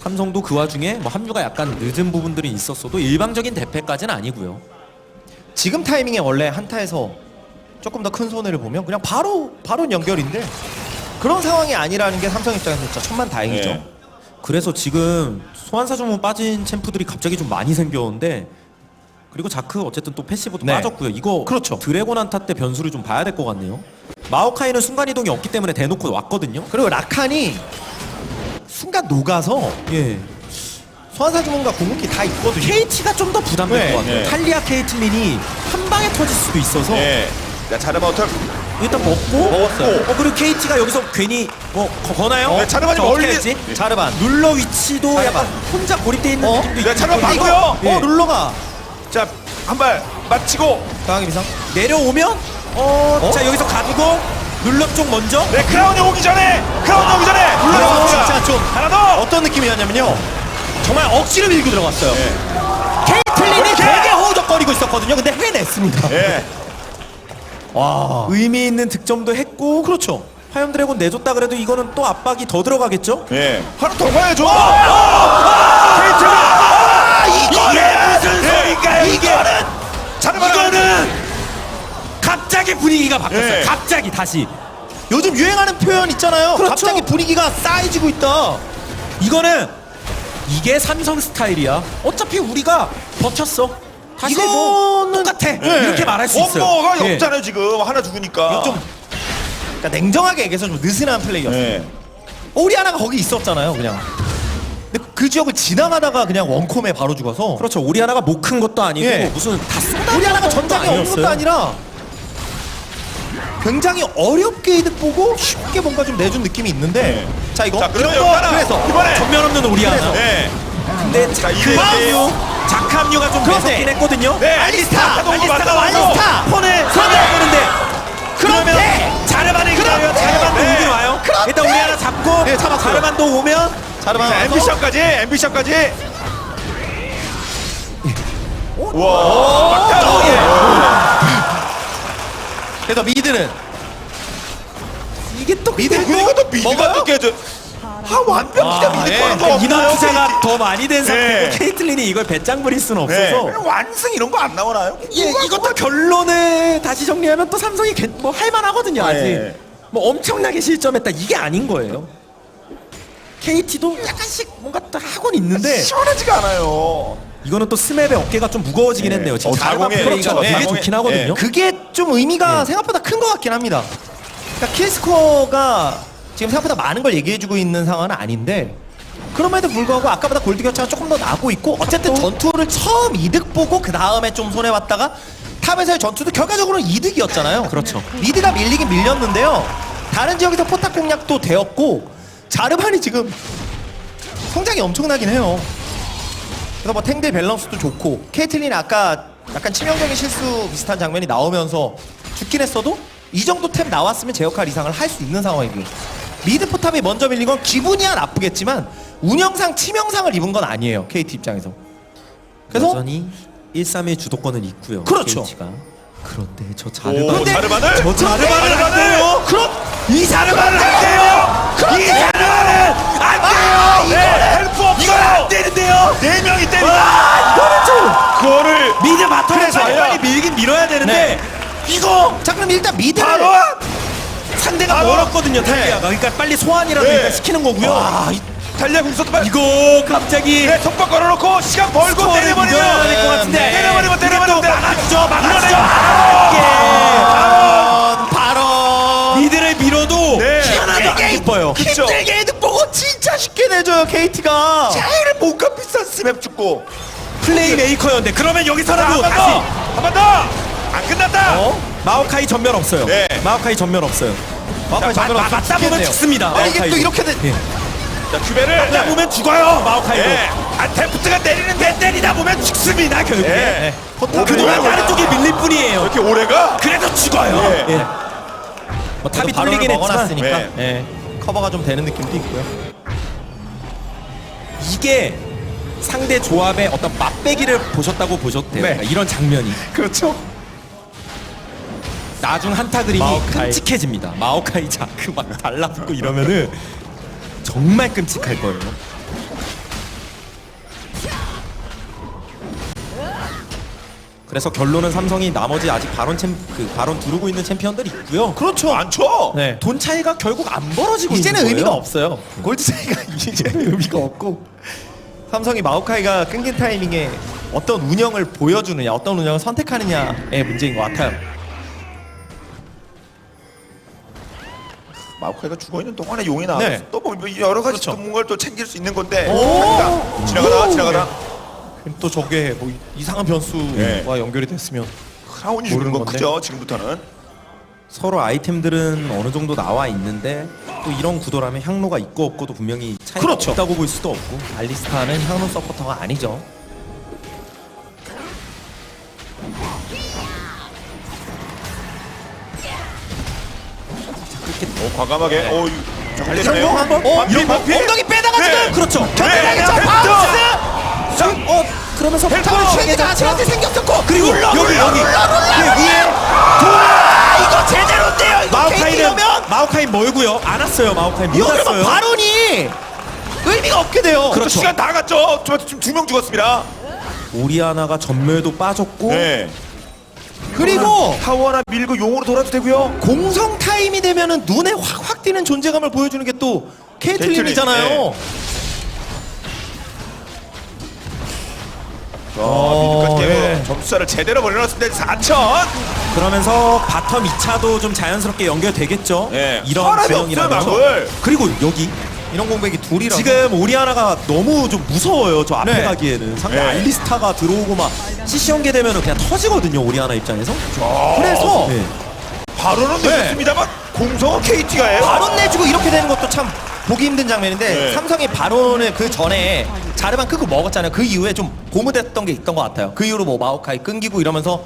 삼성도 그 와중에 뭐 합류가 약간 늦은 부분들이 있었어도 일방적인 대패까지는 아니고요. 지금 타이밍에 원래 한타에서 조금 더 큰 손해를 보면 그냥 바로 연결인데 그런 상황이 아니라는 게 삼성 입장에서 진짜 천만다행이죠. 예. 그래서 지금 소환사 주문 빠진 챔프들이 갑자기 좀 많이 생겼는데 그리고 자크 어쨌든 또 패시브도 네. 빠졌고요. 이거 그렇죠. 드래곤 한타 때 변수를 좀 봐야 될 것 같네요. 마오카이는 순간 이동이 없기 때문에 대놓고 왔거든요. 그리고 라칸이 순간 녹아서 예. 소환사 주문과 궁극기 다 있거든요. KT가 좀 더 부담될 네. 것 같아요. 네. 탈리아 케이틀린이 한 방에 터질 수도 있어서 예. 자, 자르반 어택. 일단 먹고 먹었어요. 그리고 KT가 여기서 괜히 거나요? 네, 자르반이 저 어떻게 멀리- 했지? 자르반. 룰러 위치도 자르반. 약간 혼자 고립돼 있는 어? 느낌도 네, 있고 자르반 이거- 봤고요. 예. 룰러가 자, 한 발 맞히고. 강하게 비상. 내려오면 자 여기서 가두고 룰러 쪽 먼저 네, 크라운이 오기 전에. 크라운이 오기 전에. 아, 물러났습니다. 진짜 좀 하나 더. 어떤 느낌이었냐면요. 정말 억지로 밀고 들어갔어요. 예. 케이틀린이 오케이. 되게 허우적거리고 있었거든요. 근데 해냈습니다. 예. 와. 의미 있는 득점도 했고 그렇죠. 화염 드래곤 내줬다 그래도 이거는 또 압박이 더 들어가겠죠? 예. 하나 더 가야죠. 이게 무슨 소리인가요? 이거는 자르반 이거는 갑자기 분위기가 바뀌었어요. 예. 갑자기 다시 요즘 유행하는 표현 있잖아요. 그렇죠. 갑자기 분위기가 쌓여지고 있다. 이거는 이게 삼성 스타일이야. 어차피 우리가 버텼어. 다시 뭐 이거는- 똑같아. 예. 이렇게 말할 수 있어요. 원모가 예. 없잖아요 지금 하나 죽으니까. 좀 그러니까 냉정하게 얘기해서 좀 느슨한 플레이였어요. 예. 오리아나가 거기 있었잖아요, 그냥. 근데 그 지역을 지나가다가 그냥 원콤에 바로 죽어서. 그렇죠. 오리아나가 못 큰 것도 아니고 예. 무슨 다 쏟아. 오리아나가 전장에 없는 것도 아니라 굉장히 어렵게 이득 보고 쉽게 뭔가 좀 내준 느낌이 있는데. 자 이거. 자, 그러면 이런 거 하나. 그래서 이번에 전면 없는 오리아나. 그래서. 예. 근데 자, 자크함류, 자크함류가 좀 그런데 매섭긴 했거든요. 네. 알리스타! 알리스타가 알리스타! 폰을 쏘는데 그러면 자르반을 기다려요. 자르반도 네. 오긴 와요. 그런데! 일단 우리하나 잡고 네, 잡았어요. 자르반도 오면 자르반 자, 와서 앰비션까지. 앰비션까지. 와. 막다. 그래서 미드는 이게 또 미드 이것도 미드가 먹어요? 또 깨져. 완벽히다 미드 예. 거는 거 그러니까 인원 없나요? 투자가 더 많이 된 상태고 네. 케이틀린이 이걸 배짱 부릴 수는 네. 없어서 완승 이런 거 안 나오나요? 예, 이것도 결론을 다시 정리하면 또 삼성이 뭐 할만하거든요 아직. 네. 뭐 엄청나게 실점했다 이게 아닌 거예요. KT도 약간씩 뭔가 또 하곤 있는데 시원하지가 않아요. 이거는 또 스맵의 어깨가 좀 무거워지긴 네. 했네요. 지금 자공에, 자르반 플레이가 그렇죠. 되게 자공에, 좋긴 하거든요. 그게 좀 의미가 생각보다 큰 것 같긴 합니다. 그러니까 킬스코어가 지금 생각보다 많은 걸 얘기해주고 있는 상황은 아닌데 그럼에도 불구하고 아까보다 골드 격차가 조금 더 나고 있고 어쨌든 전투를 처음 이득 보고 그 다음에 좀 손해봤다가 탑에서의 전투도 결과적으로는 이득이었잖아요. 그렇죠. 미드가 밀리긴 밀렸는데요. 다른 지역에서 포탑 공략도 되었고 자르반이 지금 성장이 엄청나긴 해요. 그래서 뭐 탱들 밸런스도 좋고 케이틀린 아까 약간 치명적인 실수 비슷한 장면이 나오면서 죽긴 했어도 이 정도 템 나왔으면 제 역할 이상을 할 수 있는 상황이고요. 미드 포탑이 먼저 밀린 건 기분이야 나쁘겠지만 운영상 치명상을 입은 건 아니에요. KT 입장에서. 그래서 여전히 1-3의 주도권은 있고요. 그렇죠. KT가. 그런데 저 오, 자르반 자르반을? 저 자르반을 안 돼요. 그럼 이 자르반은 안 돼요. 이 자르반은 안 돼요. 네, 헬프 없어요. 이건 안 되는데요. 4명이 때린다. 이거는 좀 그거를 미드 바텀에 그래서 빨리 밀긴 밀어야 되는데 네. 이거 자 그럼 일단 미드를 바로 상대가 바로- 멀었거든요. 탈리아가. 그러니까 빨리 소환이라도 네. 일단 시키는 거고요. 와, 달려 궁서도 빨리. 이거 갑자기 네, 속박 걸어놓고 시간 벌고 스코어를 때려버리면 밀어야 될 것 같은데. 네. 때려버리면 막아주죠. 바로 미드를 밀어도 네. 하나도 안 기뻐요. 그쵸. 힘들게 이득 보고 진짜 쉽게 내줘요 KT가. 제일 몸값 비싼 스맵 죽고. 플레이 메이커였는데 그러면 여기서라도 다시 한번 더. 안 끝났다. 마오카이 전면 없어요. 네. 마오카이 전면 없어요. 맞다 보면 죽습니다. 아 이게 또 마오카이도. 이렇게 돼. 자, 큐베를. 맞다 보면 죽어요. 마오카이도. 예. 아, 데프트가 때리는데 때리다 보면 죽습니다, 결국에. 예. 포탑 그동안 다른 쪽이 밀릴 뿐이에요. 이렇게 오래가? 그래도 죽어요. 예. 예. 뭐 탑이 바로를 뚫리긴 했지만 먹어놨으니까 네. 예. 커버가 좀 되는 느낌도 있고요. 이게 상대 조합의 어떤 맛배기를 보셨다고 보셔도 돼요. 네. 그러니까 이런 장면이 그렇죠. 나중 한타 그림이 마오카이. 끔찍해집니다. 마오카이 자크 막 달라붙고 이러면은 정말 끔찍할 거예요. 그래서 결론은 삼성이 나머지 아직 바론 두르고 있는 챔피언들이 있고요. 그렇죠. 많죠. 네. 돈 차이가 결국 안 벌어지고 이제는 있는 의미가 거예요. 없어요. 골드 차이가 이제는 의미가 없고 삼성이 마오카이가 끊긴 타이밍에 어떤 운영을 보여주느냐, 어떤 운영을 선택하느냐의 문제인 것 같아요. 마오카이가 죽어있는 동안에 용이 나와서 네. 또뭐 여러 가지 그렇죠. 또 뭔가를 또 챙길 수 있는 건데 오! 지나가다 또 저게 뭐 이상한 변수와 네. 연결이 됐으면 크라운이 주는 건 건데. 크죠. 지금부터는 서로 아이템들은 어느 정도 나와 있는데 또 이런 구도라면 향로가 있고 없고도 분명히 차이가 그렇죠. 없다고 볼 수도 없고. 알리스타는 향로 서포터가 아니죠. 과감하게 설명 한번 이런 거 엉덩이 빼다가 지금 그렇죠. 견뎌내겠죠. 바운스. 그러면서 쉐이드가 아직한테 생겼었고 그리고 여기 위에 이거 제대로인데요. 이거 KT라면 마오카이 멀고요. 안 왔어요. 마오카이 못 이거 그러면 왔어요. 바론이 의미가 없게 돼요. 그렇죠. 시간 다 갔죠. 지금 2명 죽었습니다. 오리아나가 전멸도 빠졌고 네. 그리고 타워 하나 밀고 용으로 돌아도 되고요. 공성 타임이 되면은 눈에 확 띄는 존재감을 보여주는 게 또 케이틀린이잖아요. 미드까지 깨고 예. 점수차를 제대로 벌려놨습니다. 4천. 그러면서 바텀 2차도 좀 자연스럽게 연결되겠죠. 네. 이런 사람이 진영이라면. 없어요, 막을. 그리고 여기 이런 공백이 둘이라 지금 오리아나가 너무 좀 무서워요. 저 앞에 네. 가기에는 상대 네. 알리스타가 들어오고 막 CC 연계 되면은 그냥 터지거든요. 오리아나 입장에서. 그래서 네. 바로는 내줬습니다만 공성은 KT가 해요. 바론 내주고 이렇게 되는 것도 참 보기 힘든 장면인데 네. 삼성이 바론을 그 전에 자르반 크고 먹었잖아요. 그 이후에 좀 고무됐던 게 있던 것 같아요. 그 이후로 뭐 마오카이 끊기고 이러면서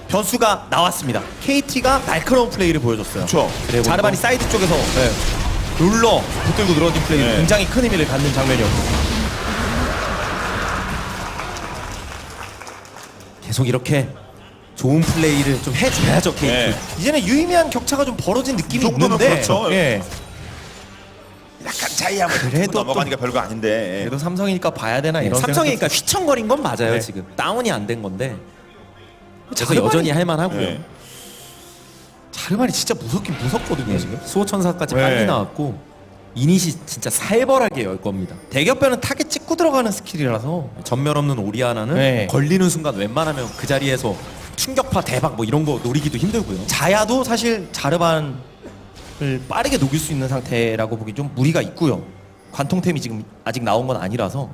변수가 나왔습니다. KT가 날카로운 플레이를 보여줬어요. 그렇죠. 자르반이 사이드 쪽에서 룰러 붙들고 늘어진 플레이 네. 굉장히 큰 의미를 갖는 장면이었고 계속 이렇게 좋은 플레이를 좀 해줘야죠. KT. 네. 이제는 유의미한 격차가 좀 벌어진 느낌이 이 정도면 있는데 그렇죠. 예. 약간 차이하면 그래도 넘어가니까 별거 아닌데. 그래도 삼성이니까 봐야 되나 이런 삼성이니까 휘청거린 건 맞아요. 네. 지금 다운이 안 된 건데. 그래서 자르반이- 여전히 할만하고요. 네. 자르반이 진짜 무섭긴 무섭거든요 지금. 수호천사까지 네. 빨리 나왔고 이닛이 진짜 살벌하게 열 겁니다. 대격변은 타겟 찍고 들어가는 스킬이라서 전멸 없는 오리아나는 네. 걸리는 순간 웬만하면 그 자리에서 충격파 대박 뭐 이런 거 노리기도 힘들고요. 자야도 사실 자르반을 빠르게 녹일 수 있는 상태라고 보기 좀 무리가 있고요. 관통템이 지금 아직 나온 건 아니라서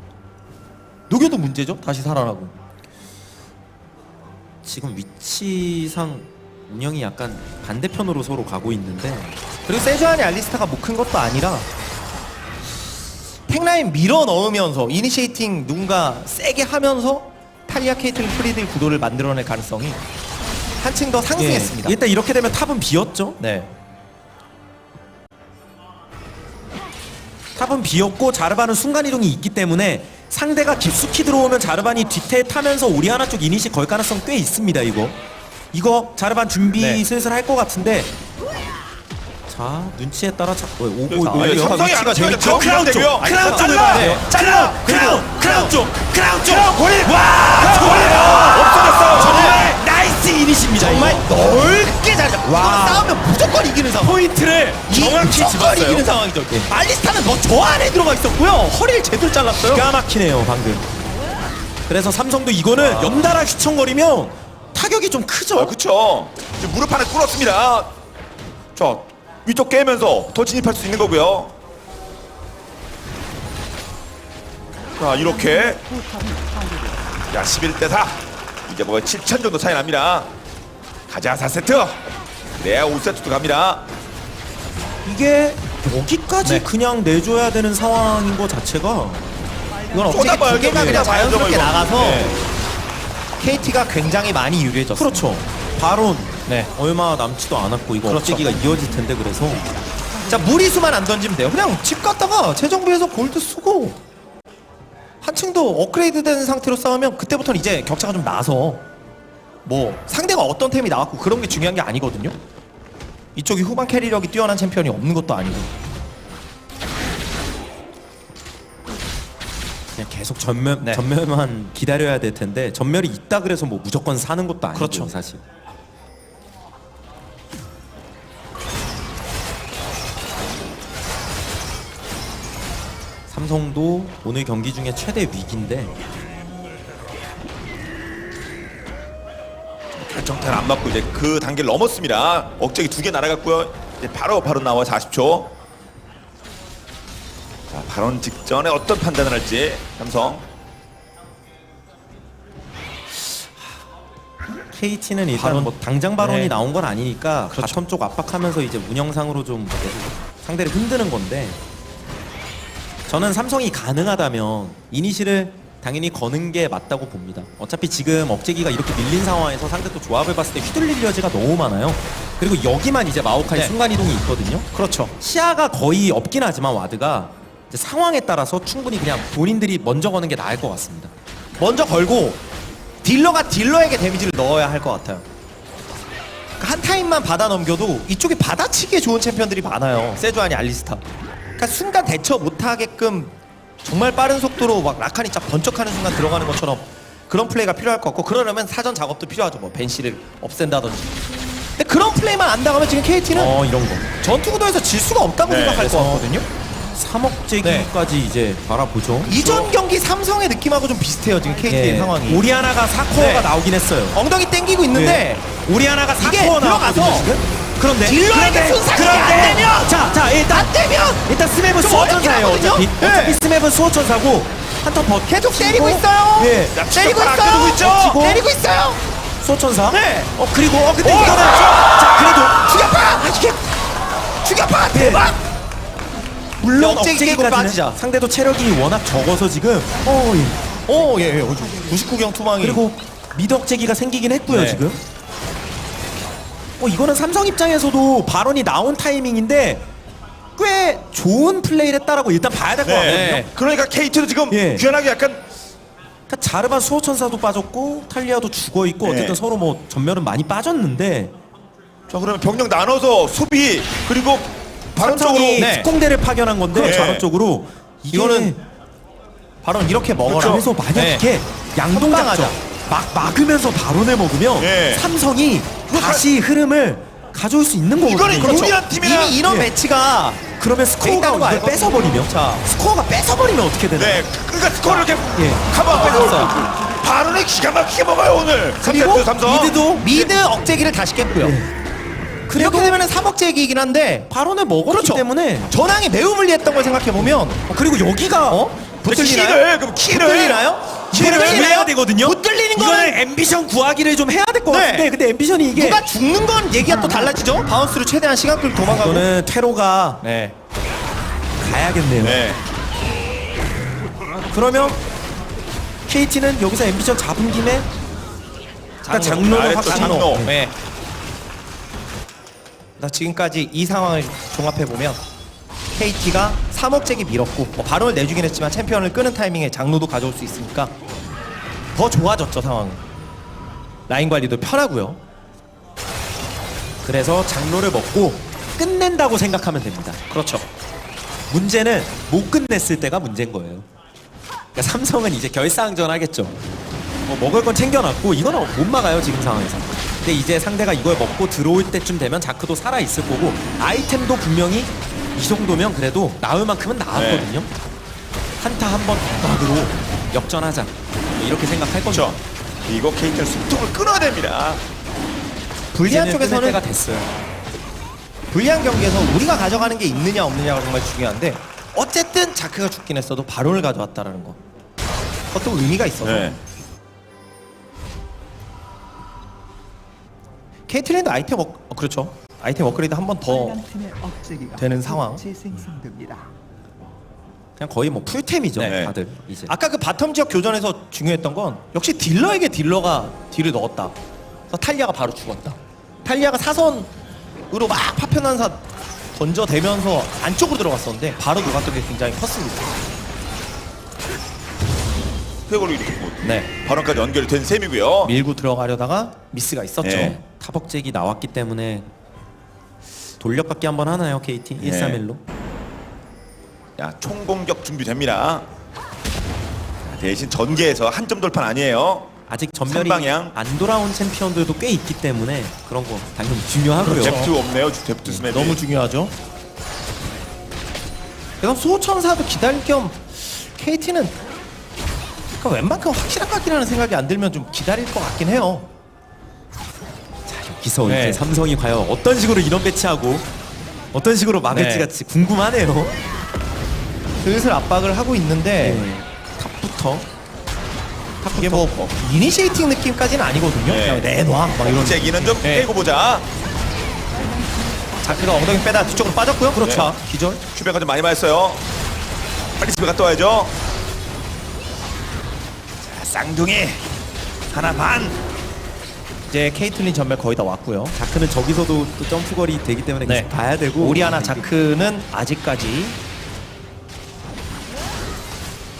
녹여도 문제죠. 다시 살아나고. 지금 위치상 운영이 약간 반대편으로 서로 가고 있는데 그리고 세주안이 알리스타가 뭐 큰 것도 아니라 탱라인 밀어 넣으면서 이니시에이팅 누군가 세게 하면서 탈리아 케이틀린 프리딜 구도를 만들어낼 가능성이 한층 더 상승했습니다. 일단 이렇게 되면 탑은 비었죠. 네. 탑은 비었고 자르반은 순간이동이 있기 때문에 상대가 깊숙이 들어오면 자르반이 뒤태 타면서 오리아나 쪽 이니시 걸 가능성 꽤 있습니다. 이거 자르반 준비 네. 슬슬 할 것 같은데 자 눈치에 따라 오고 아, 있고요. 삼성이 위치가 안 재밌죠? 되죠. 크라운 되고요. 크라운 쪽을 잘라! 봐야 돼요. 잘라! 크라운 쪽 골! 와 골! 없어졌어. 정말 나이스 이니시입니다. 정말 이거. 넓게 잘 잡고 이거는 싸우면 무조건 이기는 상황. 포인트를 정확히 무조건 집었어요. 이기는 상황이죠. 알리스타는 뭐 저 안에 들어가 있었고요. 허리를 제대로 잘랐어요. 기가 막히네요 방금. 그래서 삼성도 이거는 연달아 휘청거리면 타격이 좀 크죠. 그쵸. 지금 무릎 하나 꿇었습니다. 자, 위쪽 깨면서 더 진입할 수 있는 거고요. 자, 이렇게. 야, 11대4. 이제 뭐 7천 정도 차이 납니다. 가자, 4세트. 그래야 5세트도 갑니다. 이게 여기까지 네. 그냥 내줘야 되는 상황인 것 자체가 이건 어떻게 쏟아봐요, 두 개가 좀. 그냥 쏟아봐요, 자연스럽게 이거. 나가서 네. KT가 굉장히 많이 유리해졌어요. 그렇죠. 바론 네. 얼마 남지도 않았고 이거 그렇죠. 업제기가 이어질 텐데 그래서 자, 무리수만 안 던지면 돼요. 그냥 집 갔다가 재정비해서 골드 쓰고 한층 더 업그레이드된 상태로 싸우면 그때부터는 이제 격차가 좀 나서 뭐 상대가 어떤 템이 나왔고 그런 게 중요한 게 아니거든요. 이쪽이 후반 캐리력이 뛰어난 챔피언이 없는 것도 아니고 그냥 계속 전멸만 기다려야 될 텐데 전멸이 있다 그래서 뭐 무조건 사는 것도 아니고 그렇죠. 사실. 삼성도 오늘 경기 중에 최대 위기인데 결정타를 안 맞고 이제 그 단계를 넘었습니다. 억제기 2개 날아갔고요. 이제 바로 나와 40초. 자, 발언 직전에 어떤 판단을 할지 삼성. KT는 일단 발언. 뭐 당장 발언이 네. 나온 건 아니니까 그렇죠. 바텀 쪽 압박하면서 이제 운영상으로 좀 계속 상대를 흔드는 건데 저는 삼성이 가능하다면 이니시를 당연히 거는 게 맞다고 봅니다. 어차피 지금 억제기가 이렇게 밀린 상황에서 상대 또 조합을 봤을 때 휘둘릴 여지가 너무 많아요. 그리고 여기만 이제 마오카이 네. 순간이동이 있거든요. 그렇죠. 시야가 거의 없긴 하지만 와드가 이제 상황에 따라서 충분히 그냥 본인들이 먼저 거는 게 나을 것 같습니다. 먼저 걸고 딜러가 딜러에게 데미지를 넣어야 할 것 같아요. 그러니까 한 타임만 받아 넘겨도 이쪽에 받아치기에 좋은 챔피언들이 많아요. 세주아니, 알리스타. 그러니까 순간 대처 못하게끔 정말 빠른 속도로 막 라칸이 쫙 번쩍하는 순간 들어가는 것처럼 그런 플레이가 필요할 것 같고 그러려면 사전 작업도 필요하죠. 뭐 벤시를 없앤다든지. 근데 그런 플레이만 안 당하면 지금 KT는 이런 거. 전투 구도에서 질 수가 없다고 네, 생각할 것 같거든요. 3억 제기까지 이제 바라보죠. 이전 경기 삼성의 느낌하고 좀 비슷해요. 지금 KT의 예. 상황이. 오리아나가 4코어가 네. 나오긴 했어요. 엉덩이 땡기고 있는데 오리아나가 이게 4코어 들어가서 나왔거든요 지금. 그런데 딜러에게 순삭이 안 되면 자 일단 일단 스맵은 좀 수호천사예요. 어렵긴 어차피 하거든요? 어차피 네. 스맵은 수호천사고 한턴 버 계속 때리고 있어요. 예. 야, 때리고 추격발 있어요. 아껴두고 있죠. 때리고 있어요. 수호천사. 네. 그리고 근데 오! 이거는 자 그래도 추격파. 이게 추격파 대박. 물론 억제기 깨고 억제기까지는 빠지자. 상대도 체력이 워낙 적어서 지금 예. 99경 투망이. 그리고 미드 억제기가 생기긴 했고요 네. 지금. 이거는 삼성 입장에서도 발언이 나온 타이밍인데 꽤 좋은 플레이를 했다라고 일단 봐야 될 것 같거든요. 네. 그러니까 KT도 지금 예. 귀환하게 약간 그러니까 자르반 수호천사도 빠졌고 탈리아도 죽어 있고 네. 어쨌든 서로 뭐 전멸은 많이 빠졌는데 자 그러면 병력 나눠서 수비 그리고 바로 쪽으로 삼성이 네. 특공대를 파견한 건데 그렇죠. 좌로 쪽으로 이거는 바로 이렇게 먹어라. 그래서 만약 네. 이게 양동작전 막으면서 바론을 먹으면 예. 삼성이 다시 흐름을 가져올 수 있는 거거든요. 이거는 그렇죠. 유리한 팀이나 이미 이런 예. 매치가 그러면 스코어가 있다는 거 이걸 알거든요. 뺏어버리면 자. 스코어가 뺏어버리면 어떻게 되나요? 네 그러니까 스코어를 이렇게 예. 가만 뺏었어요. 바로는 기가 막히게 먹어요 오늘. 그리고 3세트 삼성. 미드도 미드 억제기를 다시 깼고요. 그래도 이렇게 되면은 3억제기이긴 한데 발언을 먹었기 그렇죠. 때문에 전황이 매우 불리했던 걸 생각해 보면 그리고 여기가 붙들리나요? 키를 그럼 키를 붙들리나요? 키를 붙들리나요? 해야 되거든요. 붙들리는 이거는 거는 앰비션 구하기를 좀 해야 될 것 네. 같은데 근데 앰비션이 이게 누가 죽는 건 얘기가 또 달라지죠. 바운스로 최대한 시간 끌고 도망가고. 이거는 테로가 네. 가야겠네요. 네. 그러면 KT는 여기서 앰비션 잡은 김에 일단 장로를 아래쪽 확실히 장로. 네. 나 지금까지 이 상황을 종합해 보면 KT가 3억제기 밀었고 뭐 발언을 내주긴 했지만 챔피언을 끄는 타이밍에 장로도 가져올 수 있으니까 더 좋아졌죠 상황은. 라인 관리도 편하고요. 그래서 장로를 먹고 끝낸다고 생각하면 됩니다. 그렇죠. 문제는 못 끝냈을 때가 문제인 거예요. 그러니까 삼성은 이제 결사항전 하겠죠. 먹을 건 챙겨놨고 이거는 못 막아요 지금 상황에서. 근데 이제 상대가 이걸 먹고 들어올 때쯤 되면 자크도 살아 있을 거고 아이템도 분명히 이 정도면 그래도 나올 만큼은 나왔거든요. 한타 한 번 더으로 역전하자 이렇게 생각할 겁니다. 그렇죠. 이거 KT는 숨통을 끊어야 됩니다. 불리한 이제는 끝낼 때가 쪽에서는 됐어요. 불리한 경기에서 우리가 가져가는 게 있느냐 없느냐가 정말 중요한데 어쨌든 자크가 죽긴 했어도 바론을 가져왔다라는 거. 그것도 의미가 있어서. 네. 케이틀린도 아이템 그렇죠. 아이템 업그레이드 한 번 더 빨간 팀의 억제기가 되는 상황. 재생성됩니다. 그냥 거의 뭐 풀템이죠 네. 다들 이제. 아까 그 바텀 지역 교전에서 중요했던 건 역시 딜러에게 딜러가 딜을 넣었다. 그래서 탈리아가 바로 죽었다. 탈리아가 사선으로 막 파편난사 던져대면서 안쪽으로 들어갔었는데 바로 녹았던 게 굉장히 컸습니다. 회골로 이렇게 뭐 네. 발언까지 연결이 된 셈이고요. 밀고 들어가려다가 미스가 있었죠. 네. 타벅잭이 나왔기 때문에 돌려받기 한번 하나요 KT? 네. 131로? 야 총공격 준비됩니다. 대신 전개에서 한 점 돌파는 아니에요. 아직 전멸이 삼방향. 안 돌아온 챔피언들도 꽤 있기 때문에 그런 거 당연히 중요하고요. 데프트 없네요. 데프트 스맵이. 너무 중요하죠. 그래서 소천사도 기다릴 겸 KT는 그러니까 웬만큼 확실한 것 같기라는 생각이 안 들면 좀 기다릴 것 같긴 해요. 여기서 네. 이제 삼성이 과연 어떤 식으로 인원 배치하고 어떤 식으로 막을지가 네. 진짜 궁금하네요. 슬슬 압박을 하고 있는데 탑부터 이게 뭐 이니시에이팅 느낌까지는 아니거든요. 네. 그냥 내놔 막 이런. 제기는 좀 네. 빼고 보자. 자크가 엉덩이 빼다 뒤쪽으로 빠졌고요. 그렇죠. 네. 기절. 슈베가 좀 많이 맞았어요. 빨리 집에 갔다 와야죠. 자, 쌍둥이 하나 반. 이제 케이틀린 전멸 거의 다 왔고요. 자크는 저기서도 또 점프 거리 되기 때문에 네. 계속 봐야 되고 오리아나 자크는 아직까지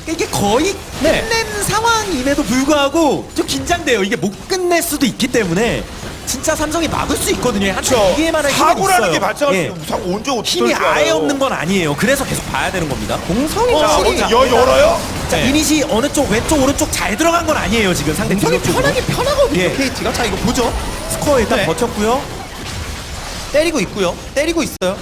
이게 거의 네. 끝낸 상황임에도 불구하고 좀 긴장돼요. 이게 못 끝낼 수도 있기 때문에 진짜 삼성이 막을 수 있거든요. 한참 이기에만 할 힘은 사고라는 있어요. 게 발생할 예. 수 있는 사고 언제 어떻게 힘이 될 줄 아예 알아요. 없는 건 아니에요. 그래서 계속 봐야 되는 겁니다. 공성이 자, 확실히 먼저 열어요. 자, 네. 이닛이 어느 쪽 왼쪽 오른쪽 잘 들어간 건 아니에요. 지금 상대 공성이 딜러 쪽으로. 편하긴 편하거든요. 예. KT가 자 이거 보죠. 스코어 일단 네. 버텼고요. 때리고 있고요. 때리고 있어요.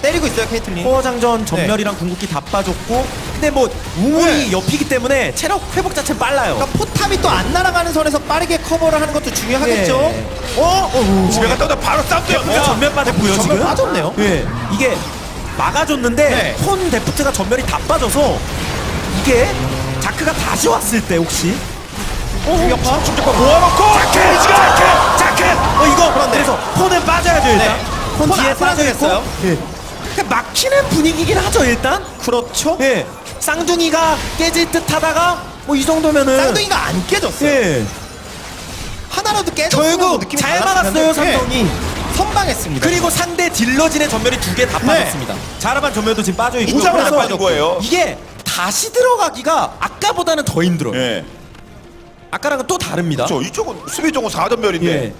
때리고 있어요 케이틀린. 코어 장전 전멸이랑 궁극기 다 빠졌고 근데 뭐 우물이 네. 옆이기 때문에 체력 회복 자체는 빨라요. 그러니까 포탑이 또 안 날아가는 선에서 빠르게 커버를 하는 것도 중요하겠죠. 예. 집에 갔다 오다 바로 싸움돼요. 데프트 전멸 빠졌고요 전멸 지금. 빠졌네요. 예, 이게 막아줬는데 네. 폰 데프트가 전멸이 다 빠져서 이게 자크가 다시 왔을 때 혹시 충격파. 충격파 모아놓고 자크. 이거 그런데. 그래서 폰은 빠져야죠 일단. 네. 폰 폰 뒤에 안 빠져 있고. 빠져있어요. 예. 그러니까 막히는 분위기긴 하죠 일단. 그렇죠. 예. 쌍둥이가 깨질 듯 하다가 뭐 이 정도면은 쌍둥이가 안 깨졌어요. 예. 하나라도 깨졌으면 결국 느낌이 잘 달랐을 막았어요 텐데. 삼성이. 예. 선방했습니다. 그리고 상대 딜러진의 전멸이 2개 다 빠졌습니다. 자라반 전멸도 지금 빠져 있고. 이장은 안 그래서 빠진 거예요. 이게 다시 들어가기가 아까보다는 더 힘들어요. 예. 아까랑은 또 다릅니다. 저 이쪽은 수비 쪽은 4전멸인데. 예.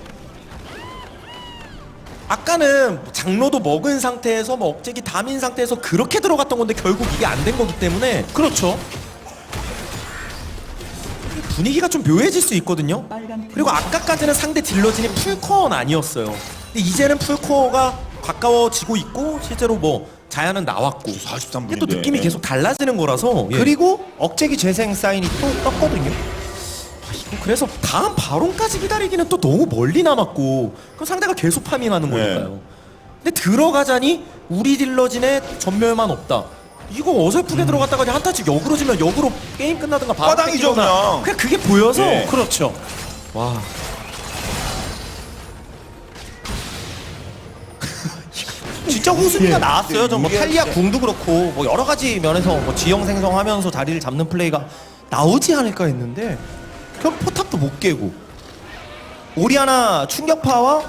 아까는 장로도 먹은 상태에서 뭐 억제기 담인 상태에서 그렇게 들어갔던 건데 결국 이게 안 된 거기 때문에 그렇죠. 분위기가 좀 묘해질 수 있거든요. 그리고 아까까지는 상대 딜러진이 풀코어는 아니었어요. 근데 이제는 풀코어가 가까워지고 있고 실제로 뭐 자야는 나왔고 43분인데. 이게 또 느낌이 계속 달라지는 거라서 예. 그리고 억제기 재생 사인이 또 떴거든요. 그래서 다음 바론까지 기다리기는 또 너무 멀리 남았고 그럼 상대가 계속 파밍하는 거니까요. 근데 들어가자니 우리 딜러진의 전멸만 없다. 이거 어설프게 들어갔다가 그냥 한타씩 역으로 지면 역으로 게임 끝나든가 바로 꽈당이죠, 뺏기거나. 그냥 그게 보여서 네. 그렇죠. 와 진짜 호수비가 예. 나왔어요. 뭐 이게- 탈리아 궁도 그렇고 뭐 여러 가지 면에서 뭐 지형 생성하면서 자리를 잡는 플레이가 나오지 않을까 했는데 결국 포탑도 못 깨고 오리아나 충격파와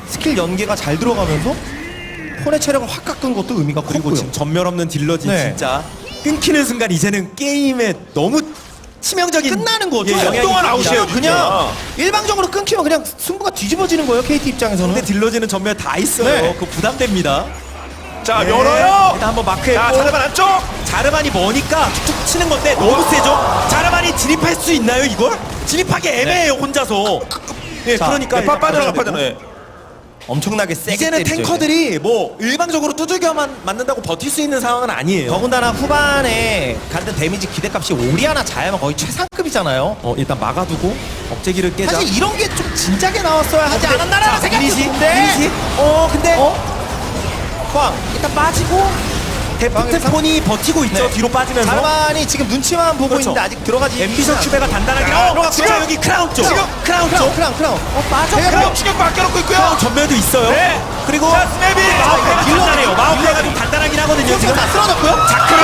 스킬 연계가 잘 들어가면서 폰의 체력을 확 깎은 것도 의미가 그리고 컸고요. 지금 전멸 없는 딜러진 네. 진짜 끊기는 순간 이제는 게임에 너무 치명적인 끝나는 거죠. 예, 영향이 동안 있습니다. 아웃이에요, 그냥 일방적으로 끊기면 그냥 승부가 뒤집어지는 거예요. KT 입장에서는. 근데 딜러진은 전멸 다 있어요. 네. 그거 부담됩니다. 자, 네. 열어요. 일단 한번 자, 마크했고 자르반 안쪽. 자르반이 머니까 툭툭 치는 건데 너무 세죠? 자르반이 진입할 수 있나요 이걸? 진입하기 애매해요 혼자서. 예, 자, 그러니까 네, 빠져나가 일단 빠져나. 예. 엄청나게 세게 이제는 때리죠, 탱커들이 뭐 일방적으로 두들겨만 맞는다고 버틸 수 있는 상황은 아니에요. 더군다나 후반에 갖는 데미지 기대값이 오리아나 자야만 거의 최상급이잖아요. 일단 막아두고 억제기를 깨자. 사실 이런 게 좀 진작에 나왔어야 하지 않았나라는 생각이 이니시. 드는데. 근데 꽝. 일단 빠지고 데프트 폰이 버티고 있죠. 네. 뒤로 빠지면서. 자르반이 지금 눈치만 보고 그렇죠. 있는데 아직 들어가지. 앰비션 추베가 단단하게. 들어갔고요. 지금 여기 크라운 쪽. 지금 크라운 쪽. 크라운. 빠져. 그럼 충격 맡겨놓고 있고요. 크라운 전멸도 있어요. 네. 그리고 자, 스냅이. 마우페가 딜러, 단단해요. 딜러. 마우페가 좀 단단하긴 하거든요. 지금 다 쓰러졌고요. 자크를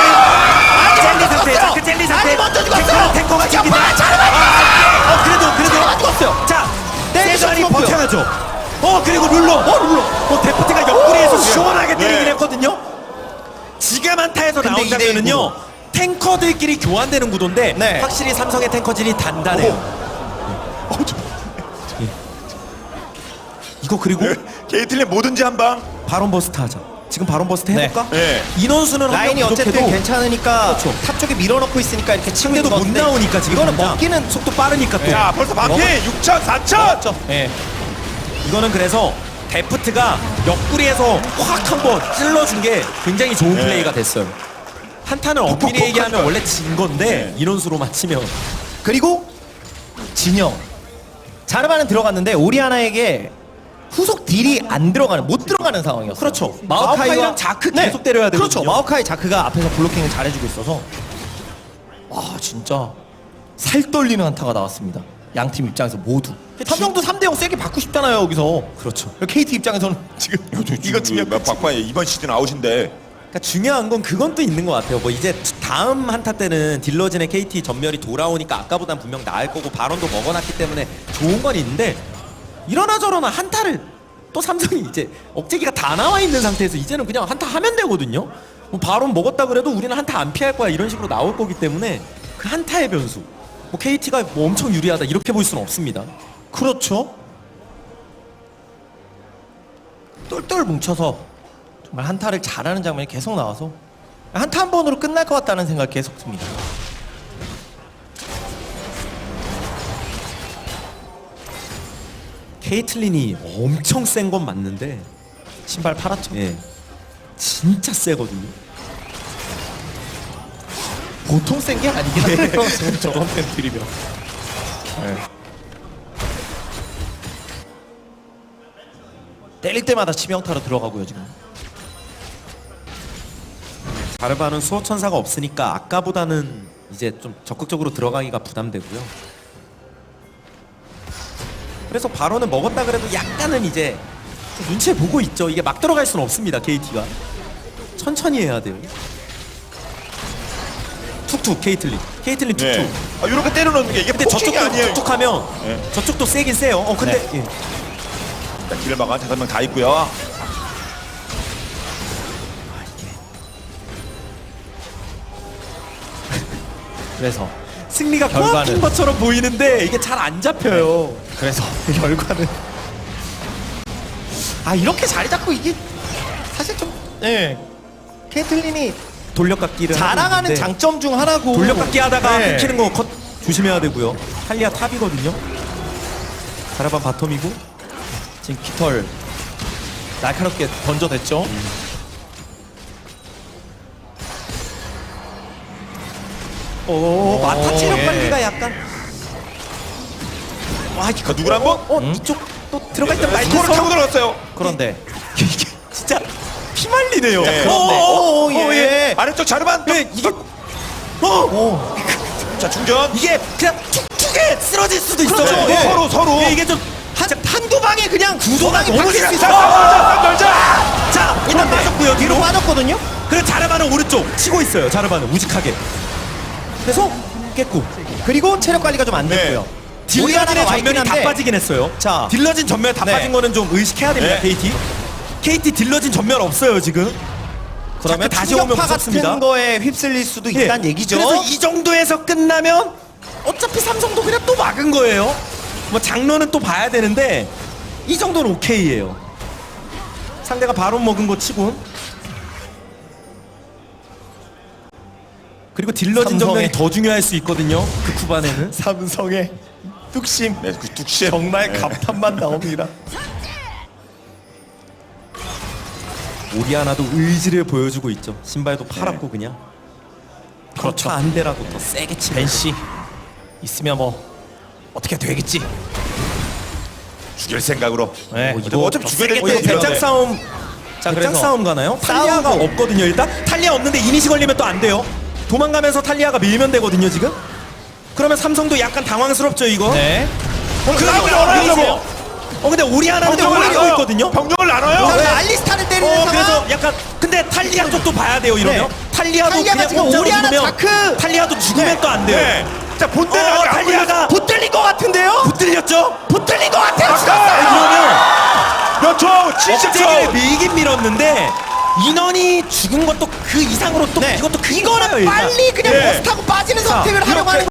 젤리 상태. 죽었어요. 자크 젤리 상태. 아니, 먼저 죽었어요. 탱커가 지금 죽기다. 뭐야, 자르반이. 그래도 자르반 죽었어요. 자, 네, 세전이 죽었고요. 버텨야죠. 그리고 룰러. 데프트가 옆구리에서 시원하게 때리긴 네. 했거든요. 지금 한타에서 근데 나온 장면은요. 탱커들끼리 교환되는 구도인데 네. 확실히 삼성의 탱커진이 단단해요. 이거 그리고 게이틀린 뭐든지 한 방. 바론 버스트 하자. 지금 바론 버스트 해볼까? 네. 인원수는 라인이 한명 어쨌든 부족해도 괜찮으니까 그렇죠. 탑 쪽에 밀어넣고 있으니까 이렇게 치고 상대도 있는 못 건데 나오니까 지금 이거는 당장. 먹기는 속도 빠르니까 또 자 벌써 바퀴 6천 4천. 예. 이거는 그래서 데프트가 옆구리에서 확 한번 찔러준 게 굉장히 좋은 네. 플레이가 됐어요. 한타는 엄밀히 퍽퍽 얘기하면 하니까. 원래 진 건데 네. 인원수로만 치면 그리고 진영 자르바는 들어갔는데 오리아나에게 후속 딜이 안 들어가는 못 들어가는 상황이었어요. 그렇죠. 마오카이랑 자크 계속 때려야 되거든요. 그렇죠. 마오카이 자크가 앞에서 블로킹을 잘해주고 있어서 와 진짜 살 떨리는 한타가 나왔습니다. 양 팀 입장에서 모두. 삼성도 3대0 세게 받고 싶잖아요 여기서. 그렇죠. KT 입장에서는 지금 이거 지금 박과에 이번 시즌 아웃인데. 그러니까 중요한 건 그건 또 있는 것 같아요. 뭐 이제 다음 한타 때는 딜러진의 KT 전멸이 돌아오니까 아까보단 분명 나을 거고 발언도 먹어놨기 때문에 좋은 건 있는데 이러나 저러나 한타를 또 삼성이 이제 억제기가 다 나와 있는 상태에서 이제는 그냥 한타 하면 되거든요. 뭐 발언 먹었다 그래도 우리는 한타 안 피할 거야 이런 식으로 나올 거기 때문에 그 한타의 변수. 뭐 KT가 뭐 엄청 유리하다 이렇게 볼 수는 없습니다. 그렇죠. 똘똘 뭉쳐서 정말 한타를 잘하는 장면이 계속 나와서 한타 한 번으로 끝날 것 같다는 생각이 계속 듭니다. 케이틀린이 엄청 센 건 맞는데 신발 팔았죠. 예, 진짜 세거든요. 보통 센 게 아니긴 해요. 지금 저런 팬들이면. 때릴 때마다 치명타로 들어가고요 지금. 자르바는 수호천사가 없으니까 아까보다는 이제 좀 적극적으로 들어가기가 부담되고요. 그래서 발언을 먹었다 그래도 약간은 이제 좀 눈치를 보고 있죠. 이게 막 들어갈 수는 없습니다. KT가 천천히 해야 돼요. 툭툭 케이틀린 툭툭. 네. 아, 이렇게 때려놓는 게 이게 근데 포킹이 저쪽도 아니에요. 툭툭하면 네. 저쪽도 세긴 세요. 근데 예. 자, 길을 막아 5명 다 있고요. 그래서 승리가 결과는- 코앞인 것처럼 보이는데 이게 잘 안 잡혀요. 그래서 결과는 이렇게 자리 잡고 이게 사실 좀 케이틀린이 돌려깎기를 하고 자랑하는 있는데 장점 중 하나고 돌려깎기 하다가 네. 끊기는 거 컷 조심해야 되고요. 탈리아 탑이거든요. 자라반 바텀이고 지금 깃털 날카롭게 던져댔죠. 마타 체력 예. 관리가 약간 자, 누구를 한번? 이쪽 또 들어갈 때 스코어를 말고 타고 들어갔어요. 그런데 이게 진짜 피말리네요. 네. 예. 아래쪽 자르반. 예, 이게 자 충전. 이게 그냥 툭툭에 쓰러질 수도 있어요. 그렇죠. 예. 서로. 예, 이게 좀 한두 방에 그냥 구도가 너무 바뀔 수 자, 있어요. 자, 일단 빠졌고요. 뒤로 뒤로. 빠졌거든요. 그래서 자르반은 오른쪽 치고 있어요. 자르반은 우직하게. 그래서 깼고 그리고 체력 관리가 좀 안 네. 됐고요. 딜러진의 오리아나가 와 있긴 전면이 다 한데 빠지긴 했어요. 자. 딜러진 전면 다 네. 빠진 거는 좀 의식해야 됩니다. 네. KT 딜러진 전면 없어요 지금. 그러면 자꾸 다시 오면 충격파 무섭습니다. 같은 거에 휩쓸릴 수도 예. 있다는 얘기죠. 그래서 이 정도에서 끝나면 어차피 삼성도 그냥 또 막은 거예요. 뭐 장로는 또 봐야 되는데 이 정도는 오케이예요. 상대가 바론 먹은 거 치곤. 그리고 딜러진 삼성의- 전면이 더 중요할 수 있거든요. 그 후반에는. 삼성의 뚝심 네, 그 뚝심. 정말 감탄만 나옵니다. 오리아나도 의지를 보여주고 있죠. 신발도 팔았고 그냥. 그렇죠. 안 되라고 더 세게 치면. 벤시 있으면 뭐 어떻게 되겠지. 죽일 생각으로. 네. 이거 어차피 죽여야 되기 이거 때문에. 배짱 싸움. 자, 배짱 그래서 싸움 가나요? 탈리아가 싸우고. 없거든요. 일단 탈리아 없는데 이니시 걸리면 또 안 돼요. 도망가면서 탈리아가 밀면 되거든요. 지금. 그러면 삼성도 약간 당황스럽죠 이거. 네. 싸움을 나눠요, 뭐. 근데 오리아나는 병력을 올리고 나눠요. 있거든요. 병력을 나눠요. 자, 네. 알리스타를 때리는 상황. 그래서 약간 근데 탈리아 쪽도 봐야 돼요 이러면. 네. 탈리아도 탈리아가 그냥 지금 혼자로 오리아나 누르면 자크. 탈리아도 죽으면 네. 또 안 돼요. 네. 자 본대 탈리아가 붙들린 것 같은데요? 붙들렸죠? 붙들린 것 같아요. 아까 몇 초? 억제기를 70초. 밀긴 밀었는데 인원이 죽은 것도 그 이상으로 또 네. 이것도 큰 이거는 거예요, 일단. 빨리 그냥 네. 버스 타고 빠지는 자, 선택을 하려고 이렇게 하는